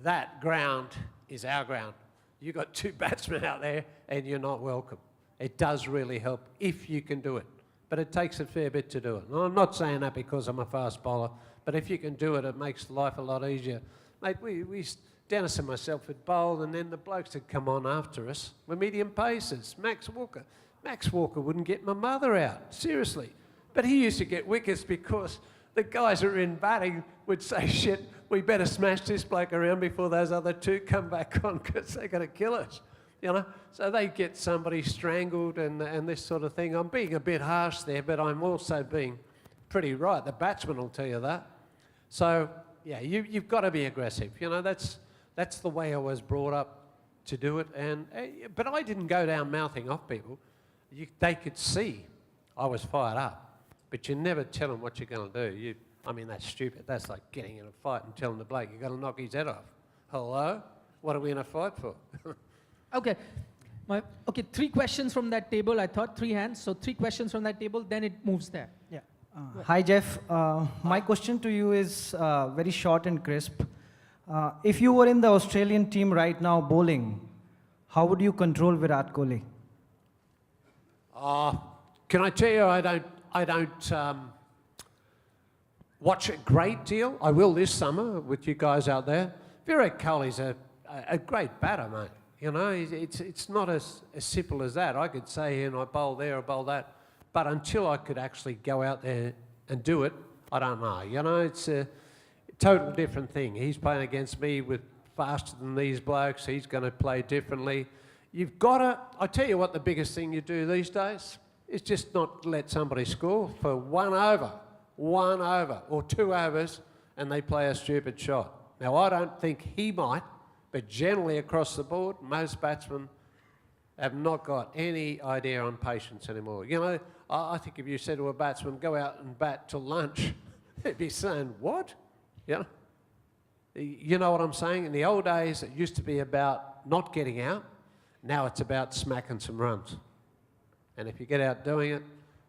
that ground is our ground. You've got 2 batsmen out there and you're not welcome. It does really help if you can do it. But it takes a fair bit to do it. And I'm not saying that because I'm a fast bowler, but if you can do it, it makes life a lot easier. Mate, Dennis and myself had bowled, and then the blokes had come on after us were medium pacers. Max Walker wouldn't get my mother out, seriously. But he used to get wickets because the guys who were in batting would say, shit, we better smash this bloke around before those other 2 come back on because they're going to kill us. You know, so they get somebody strangled and this sort of thing. I'm being a bit harsh there, but I'm also being pretty right. The batsman will tell you that. So, yeah, you've got to be aggressive. You know, that's the way I was brought up to do it. But I didn't go down mouthing off people. They could see I was fired up, but you never tell them what you're going to do. I mean, that's stupid. That's like getting in a fight and telling the bloke you've got to knock his head off. Hello? What are we in a fight for? Okay. 3 questions from that table. I thought 3 hands. So 3 questions from that table, then it moves there. Yeah. Hi, Jeff. My question to you is very short and crisp. If you were in the Australian team right now bowling, how would you control Virat Kohli? Can I tell you, I don't watch a great deal. I will this summer with you guys out there. Virat Kohli's a great batter, mate. You know, it's not as simple as that. I could say here and I bowl there, I bowl that. But until I could actually go out there and do it, I don't know. You know, it's a total different thing. He's playing against me with faster than these blokes. He's going to play differently. You've got to, I tell you what the biggest thing you do these days is just not let somebody score for 1 over, or 2 overs, and they play a stupid shot. Now, I don't think he might, but generally across the board, most batsmen have not got any idea on patience anymore. You know, I think if you said to a batsman, go out and bat till lunch, they'd be saying, what? You know what I'm saying? In the old days, it used to be about not getting out. Now it's about smacking some runs. And if you get out doing it,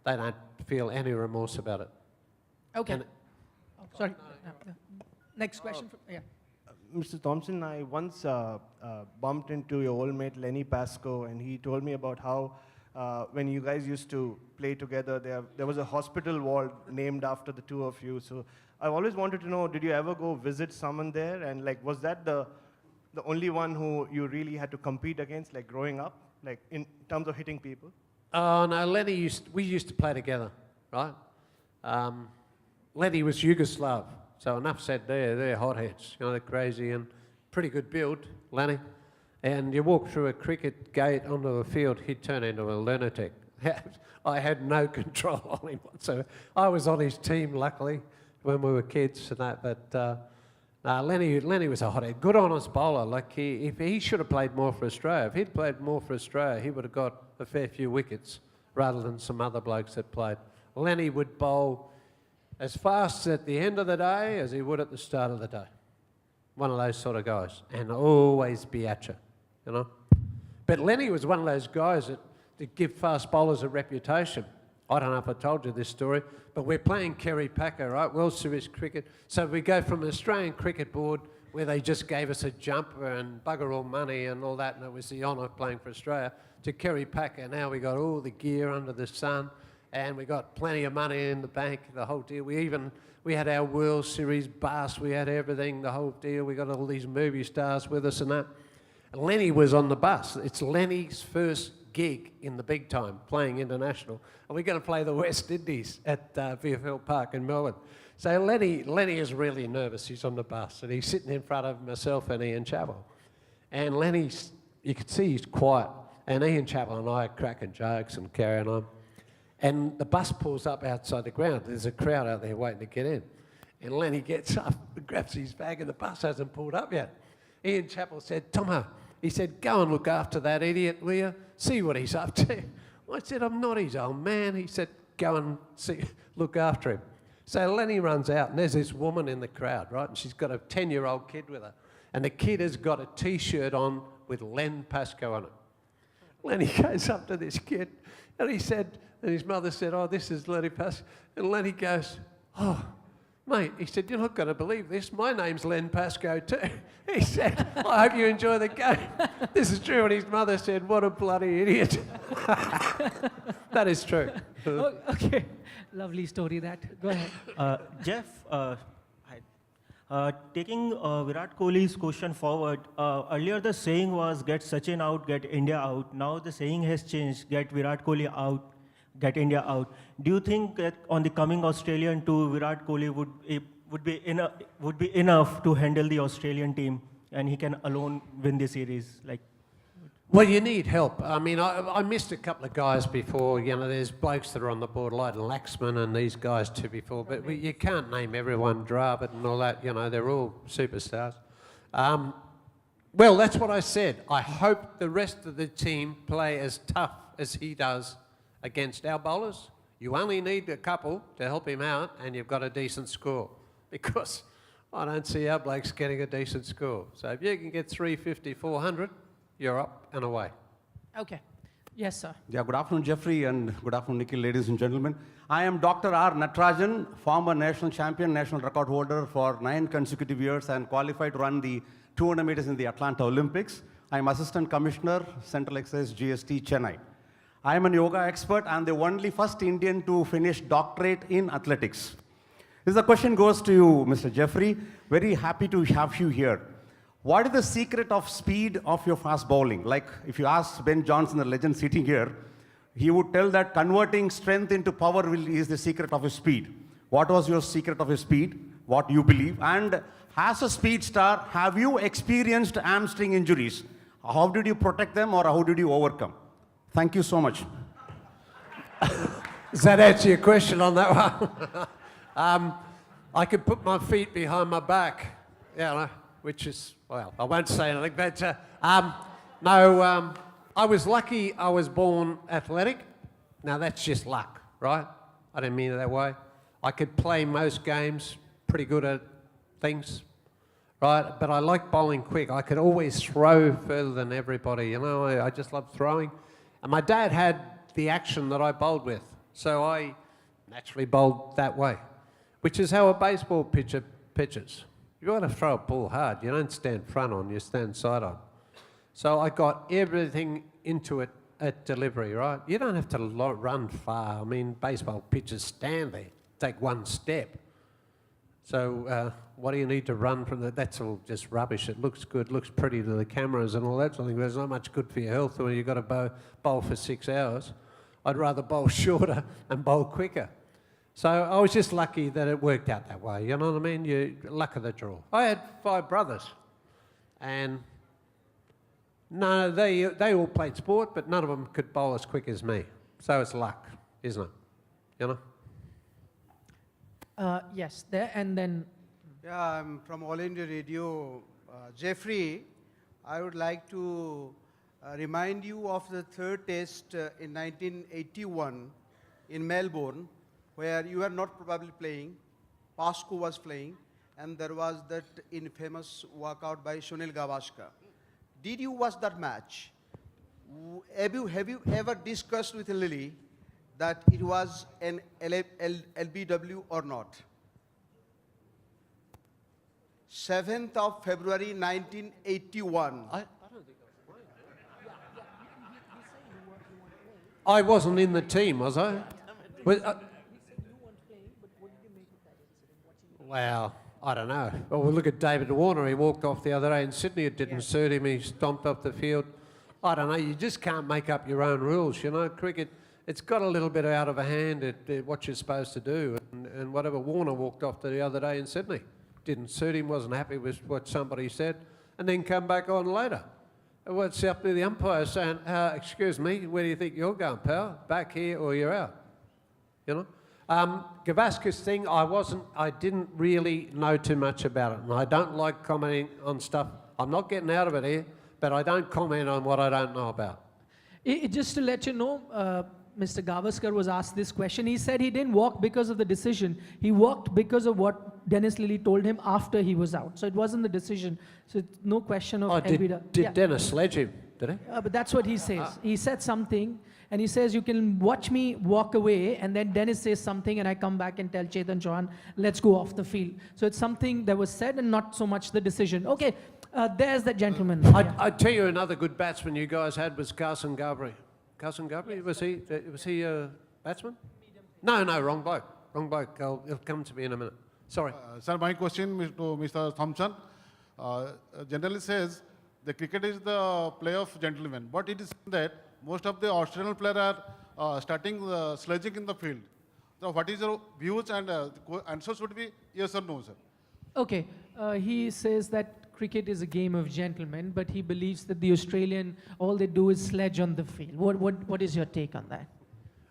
they don't feel any remorse about it. Okay. And- Sorry. Next question. Yeah. Mr. Thompson, I once bumped into your old mate Lenny Pascoe, and he told me about how when you guys used to play together, there was a hospital ward named after the two of you. So I've always wanted to know, did you ever go visit someone there? And like, was that the only one who you really had to compete against, like growing up, like in terms of hitting people? Oh, no, we used to play together, right? Lenny was Yugoslav, so enough said there, they're hotheads, you know, they're crazy and pretty good build, Lenny. And you walk through a cricket gate onto the field, he'd turn into a lunatic. I had no control on him whatsoever. I was on his team, luckily, when we were kids and that, but Lenny was a hothead, good honest bowler. Like if he should have played more for Australia. If he'd played more for Australia, he would have got a fair few wickets rather than some other blokes that played. Lenny would bowl as fast at the end of the day as he would at the start of the day. One of those sort of guys, and always be at you, you know. But Lenny was one of those guys that give fast bowlers a reputation. I don't know if I told you this story, but we're playing Kerry Packer, right? World Series cricket. So we go from the Australian Cricket Board, where they just gave us a jumper and bugger all money and all that, and it was the honour of playing for Australia, to Kerry Packer. Now we got all the gear under the sun, and we got plenty of money in the bank, the whole deal. We had our World Series bus, we had everything, the whole deal. We got all these movie stars with us and that. And Lenny was on the bus. It's Lenny's first gig in the big time, playing international. And we're going to play the West Indies at VFL Park in Melbourne. So Lenny is really nervous. He's on the bus, and he's sitting in front of myself and Ian Chappell. And Lenny's, you could see he's quiet. And Ian Chappell and I are cracking jokes and carrying on. And the bus pulls up outside the ground. There's a crowd out there waiting to get in. And Lenny gets up and grabs his bag, and the bus hasn't pulled up yet. Ian Chappell said, Tomo, he said, go and look after that idiot, will you? See what he's up to. I said, I'm not his old man. He said, go and look after him. So Lenny runs out, and there's this woman in the crowd, right? And she's got a 10-year-old kid with her. And the kid has got a T-shirt on with Len Pascoe on it. Lenny goes up to this kid, and he said, and his mother said, oh, this is Lenny Pascoe. And Lenny goes, oh, mate, he said, you're not going to believe this. My name's Len Pascoe too. He said, I hope you enjoy the game. This is true. And his mother said, what a bloody idiot. That is true. Oh, okay. Lovely story that. Go ahead. Jeff, taking Virat Kohli's question forward, earlier the saying was get Sachin out, get India out. Now the saying has changed, get Virat Kohli out, get India out. Do you think that on the coming Australian tour, Virat Kohli would be enough to handle the Australian team, and he can alone win the series? Well, you need help. I mean, I missed a couple of guys before. You know, there's blokes that are on the board, like Laxman and these guys too before. But you can't name everyone, Dravid and all that. You know, they're all superstars. Well, that's what I said. I hope the rest of the team play as tough as he does against our bowlers. You only need a couple to help him out, and you've got a decent score. Because I don't see our blokes getting a decent score. So if you can get 350, 400, you're up and away. Okay. Yes, sir. Yeah, good afternoon, Jeffrey, and good afternoon, Nikhil, ladies and gentlemen. I am Dr. R. Natarajan, former national champion, national record holder for 9 consecutive years, and qualified to run the 200 meters in the Atlanta Olympics. I am Assistant Commissioner, Central Excise GST, Chennai. I am a yoga expert and the only first Indian to finish doctorate in athletics. This question goes to you, Mr. Jeffrey. Very happy to have you here. What is the secret of speed of your fast bowling? Like if you ask Ben Johnson, the legend sitting here, he would tell that converting strength into power is the secret of his speed. What was your secret of his speed? What you believe? And as a speed star, have you experienced hamstring injuries? How did you protect them or how did you overcome? Thank you so much. Does that answer your question on that one? I could put my feet behind my back, you know, which is, well, I won't say anything, but no, I was lucky I was born athletic. Now that's just luck, right? I didn't mean it that way. I could play most games, pretty good at things, right? But I like bowling quick. I could always throw further than everybody, you know, I just love throwing. And my dad had the action that I bowled with, so I naturally bowled that way, which is how a baseball pitcher pitches. You got to throw a ball hard. You don't stand front on, you stand side on. So I got everything into it at delivery, right? You don't have to run far. I mean, baseball pitchers stand there, take one step. So what do you need to run from that? That's all just rubbish. It looks good, looks pretty to the cameras and all that sort of thing. There's not much good for your health when you've got to bowl for 6 hours. I'd rather bowl shorter and bowl quicker. So I was just lucky that it worked out that way, you know what I mean? Luck of the draw. I had 5 brothers, and no, they all played sport, but none of them could bowl as quick as me. So it's luck, isn't it? You know? Yes, there and then. Yeah, I'm from All India Radio. Jeffrey, I would like to remind you of the third test in 1981 in Melbourne, where you were not probably playing, Pascoe was playing, and there was that infamous walkout by Sunil Gavaskar. Did you watch that match? Have you ever discussed with Lily that it was an LBW or not? 7th of February 1981. I wasn't in the team, was I? Well, I don't know. Well, we'll look at David Warner. He walked off the other day in Sydney. It didn't suit him. He stomped off the field. I don't know. You just can't make up your own rules, you know. Cricket, it's got a little bit out of a hand at what you're supposed to do. And whatever Warner walked off the other day in Sydney. Didn't suit him, wasn't happy with what somebody said, and then come back on later. What's up to the umpire saying, excuse me, where do you think you're going, pal? Back here or you're out? You know? Gavaskar's thing, I didn't really know too much about it, and I don't like commenting on stuff. I'm not getting out of it here, but I don't comment on what I don't know about. Just to let you know, Mr. Gavaskar was asked this question. He said he didn't walk because of the decision. He walked because of what Dennis Lilly told him after he was out. So it wasn't the decision. So it's no question of Did Dennis sledge him, did he? But that's what he says. He said something, and he says, you can watch me walk away, and then Dennis says something, and I come back and tell Chetan Chauhan, let's go off the field. So it's something that was said and not so much the decision. Okay, there's that gentleman. I'd tell you another good batsman you guys had was Carson Gabri. Carson Gabri, was he a batsman? No, wrong bloke. Wrong bloke. He'll come to me in a minute. Sorry. Sir, my question to Mr. Thompson. Generally says the cricket is the play of gentlemen, but it is that most of the Australian players are starting sledging in the field. So what is your views, and answer should be yes or no, sir? Okay, he says that cricket is a game of gentlemen, but he believes that the Australian, all they do is sledge on the field. What is your take on that?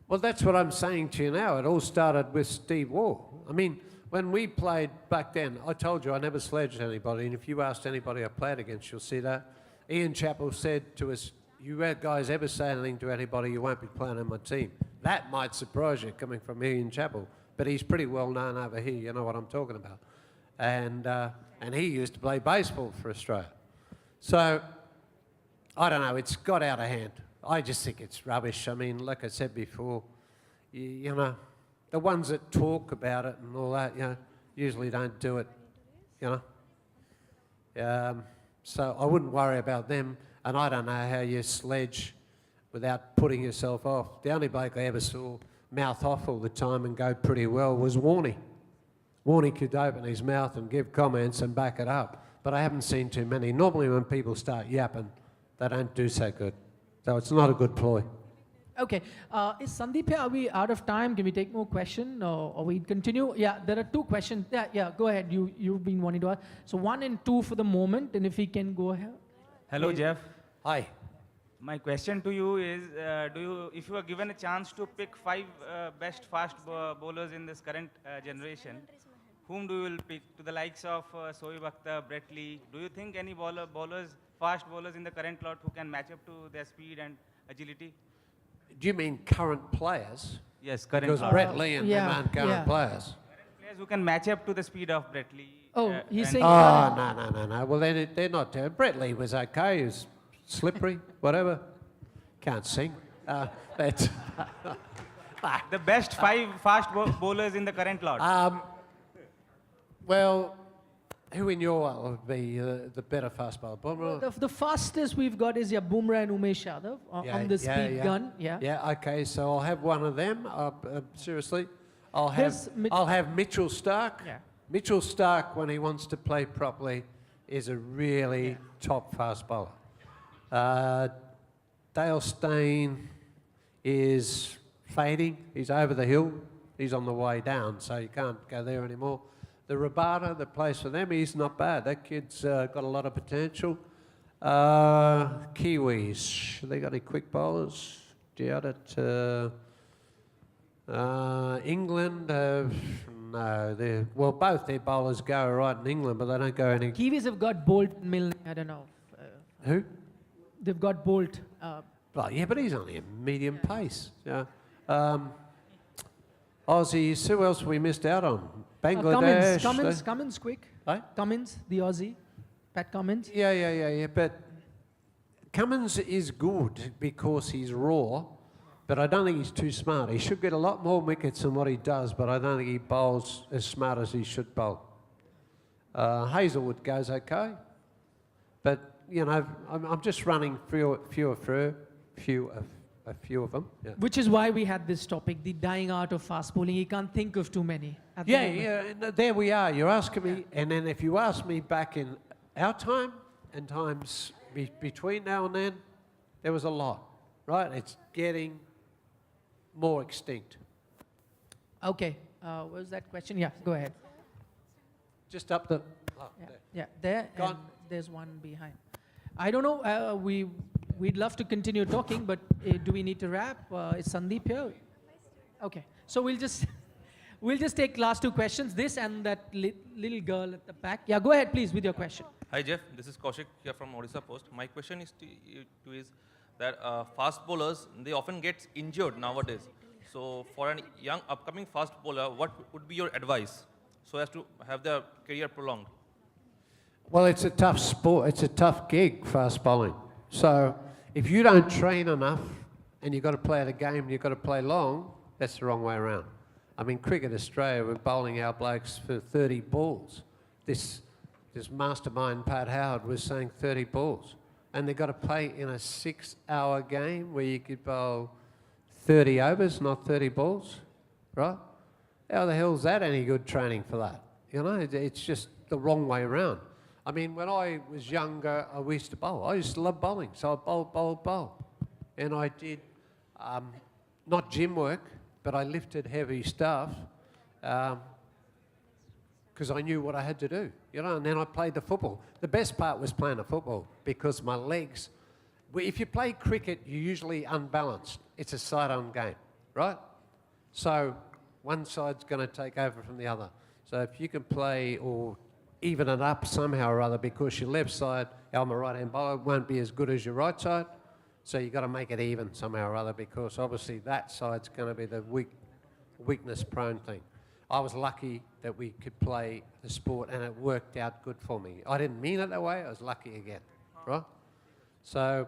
Well, that's what I'm saying to you now. It all started with Steve Waugh. I mean, when we played back then, I told you I never sledged anybody, and if you asked anybody I played against, you'll see that. Ian Chappell said to us, you guys ever say anything to anybody, you won't be playing on my team. That might surprise you coming from Ian Chappell, but he's pretty well known over here, you know what I'm talking about. And he used to play baseball for Australia. So, I don't know, it's got out of hand. I just think it's rubbish. I mean, like I said before, you know, the ones that talk about it and all that, you know, usually don't do it, you know. So I wouldn't worry about them, and I don't know how you sledge without putting yourself off. The only bloke I ever saw mouth off all the time and go pretty well was Warnie. Warnie could open his mouth and give comments and back it up. but I haven't seen too many. Normally when people start yapping, they don't do so good. So it's not a good ploy. Okay. Is Sandeep here? Are we out of time? Can we take more question or we continue? Yeah, there are 2 questions. Yeah, go ahead. You've been wanting to ask. So 1 and 2 for the moment, and if we can go ahead. Hello, Jeff. Hi. My question to you is, if you are given a chance to pick 5 best fast bowlers in this current generation, whom do you will pick? To the likes of Shoaib Akhtar, Brett Lee? Do you think any fast bowlers in the current lot who can match up to their speed and agility? Do you mean current players? Yes, current. Because Brett Lee and them aren't current players. Current players who can match up to the speed of Brett Lee. Oh, he's saying. Oh, no. Well, they're not. Brett Lee was okay. He was slippery, whatever. Can't sing. That's The best 5 fast bowlers in the current lot. well, who in your eye would be the better fast bowler? Bumrah? The fastest we've got is Bumrah and Umesh Yadav on the speed gun. Yeah. Yeah. Okay. So I'll have one of them. Seriously, I'll There's have Mitchell Stark. Yeah. Mitchell Stark, when he wants to play properly, is a really top fast bowler. Dale Steyn is fading. He's over the hill. He's on the way down, so you can't go there anymore. The Rabada that plays for them, he's not bad. That kid's got a lot of potential. Kiwis, have they got any quick bowlers? Doubt it. England, no. Well, both their bowlers go right in England, but they don't go any. Kiwis have got Bolt and Milne. I don't know. Who? They've got Bolt. Well, yeah, but he's only a medium pace. Yeah. Aussies, who else we missed out on? Bangladesh. Cummins, quick. Eh? Cummins, the Aussie. Pat Cummins. Yeah. But Cummins is good because he's raw, but I don't think he's too smart. He should get a lot more wickets than what he does, but I don't think he bowls as smart as he should bowl. Hazelwood goes okay, but you know, I'm just running a few of them. Yeah. Which is why we had this topic, the dying art of fast bowling. You can't think of too many. At the moment. Yeah. There we are. You're asking me, and then if you ask me back in our time and times between now and then, there was a lot, right? It's getting more extinct. Okay. What was that question? Yeah, go ahead. Just up the. Oh, Yeah, there. Go And on. there's one behind. I don't know. We'd love to continue talking, but do we need to wrap? Is Sandeep here? Okay. So we'll just take last 2 questions. This and that little girl at the back. Yeah, go ahead, please, with your question. Hi, Jeff. This is Kaushik here from Odisha Post. My question is to you is that fast bowlers, they often get injured nowadays. So for an young upcoming fast bowler, what would be your advice so as to have their career prolonged? Well, it's a tough sport. It's a tough gig, fast bowling. So if you don't train enough and you've got to play the game and you've got to play long, that's the wrong way around. I mean, Cricket Australia, we're bowling our blokes for 30 balls. This mastermind, Pat Howard, was saying 30 balls. And they've got to play in a 6-hour game where you could bowl 30 overs, not 30 balls, right? How the hell's that any good training for that? You know, it's just the wrong way around. I mean, when I was younger, I used to bowl. I used to love bowling, so I bowl. And I did, not gym work, but I lifted heavy stuff because I knew what I had to do, you know, and then I played the football. The best part was playing the football because my legs, if you play cricket, you're usually unbalanced. It's a side-on game, right? So one side's going to take over from the other. So if you can play or even it up somehow or other because your left side, I'm a right-hand bowler, won't be as good as your right side. So you've got to make it even somehow or other because obviously that side's going to be the weakness-prone thing. I was lucky that we could play the sport and it worked out good for me. I didn't mean it that way. I was lucky again, right? So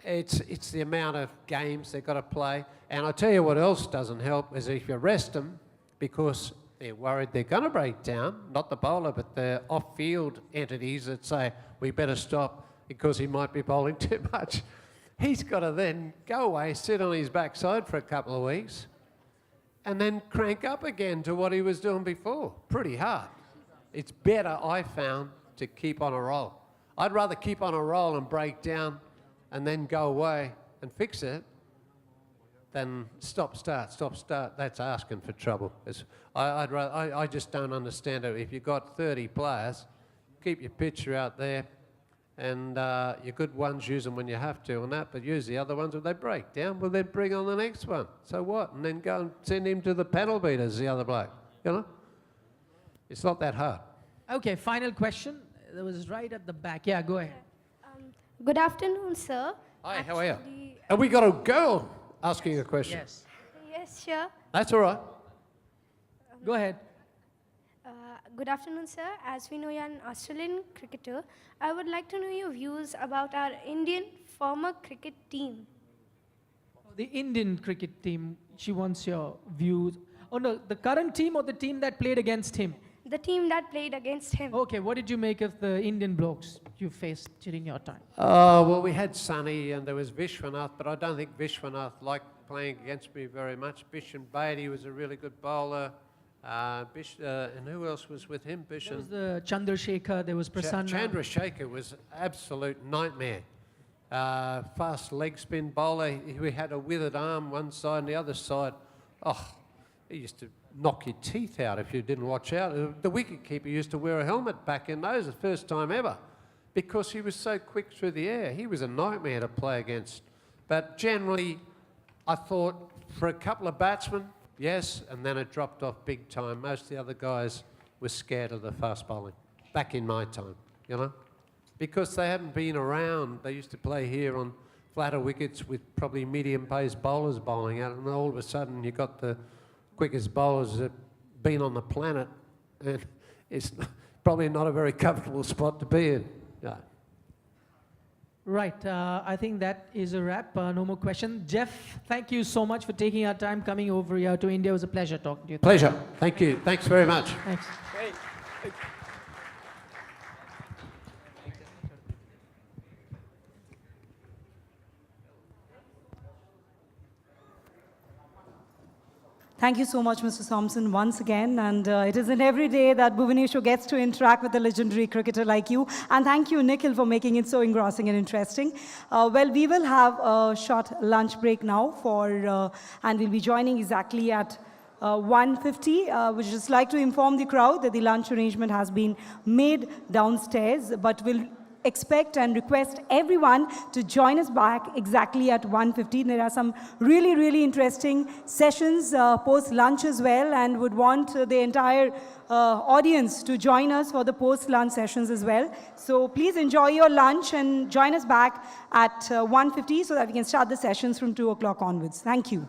it's the amount of games they've got to play. And I tell you what else doesn't help is if you rest them because they're worried they're going to break down, not the bowler, but the off-field entities that say, we better stop because he might be bowling too much. He's got to then go away, sit on his backside for a couple of weeks, and then crank up again to what he was doing before. Pretty hard. It's better, I found, to keep on a roll. I'd rather keep on a roll and break down and then go away and fix it than stop, start. That's asking for trouble. I just don't understand it. If you've got 30 players, keep your pitcher out there, and your good ones use them when you have to and that, but use the other ones when they break down. Well, then bring on the next one. So what? And then go and send him to the panel beaters, the other bloke. You know? It's not that hard. Okay, final question. That was right at the back. Yeah, go ahead. Good afternoon, sir. Hi, how are you? Have we got a girl asking a question? Yes. Yes, sure. That's all right. Go ahead. Good afternoon, sir. As we know, you're an Australian cricketer. I would like to know your views about our Indian former cricket team. The Indian cricket team, she wants your views. Oh no, the current team or the team that played against him? The team that played against him. Okay, what did you make of the Indian blokes you faced during your time? Well, we had Sonny and there was Vishwanath, but I don't think Vishwanath liked playing against me very much. Bishan Bedi was a really good bowler. And who else was with him? There was the Chandrasekhar, there was Prasanna. Chandrasekhar was an absolute nightmare. Fast leg spin bowler. We had a withered arm one side and the other side. Oh, he used to knock your teeth out if you didn't watch out. The wicketkeeper used to wear a helmet back in those, the first time ever, because he was so quick through the air. He was a nightmare to play against. But generally, I thought for a couple of batsmen, yes, and then it dropped off big time. Most of the other guys were scared of the fast bowling, back in my time, you know, because they hadn't been around. They used to play here on flatter wickets with probably medium-paced bowlers bowling out, and all of a sudden you got the quickest bowlers that been on the planet, and it's probably not a very comfortable spot to be in. Yeah. Right, I think that is a wrap. No more questions. Jeff, thank you so much for taking our time coming over here to India. It was a pleasure talking to you. Pleasure. Thank you. Thanks very much. Thanks. Thank you so much, Mr. Thompson, once again. And it isn't every day that Bhubaneswar gets to interact with a legendary cricketer like you. And thank you, Nikhil, for making it so engrossing and interesting. Well, we will have a short lunch break now and we'll be joining exactly at 1:50. We'd just like to inform the crowd that the lunch arrangement has been made downstairs, but we'll expect and request everyone to join us back exactly at 1:50. There are some really, really interesting sessions post-lunch as well, and would want the entire audience to join us for the post-lunch sessions as well. So please enjoy your lunch and join us back at 1:50 so that we can start the sessions from 2 o'clock onwards. Thank you.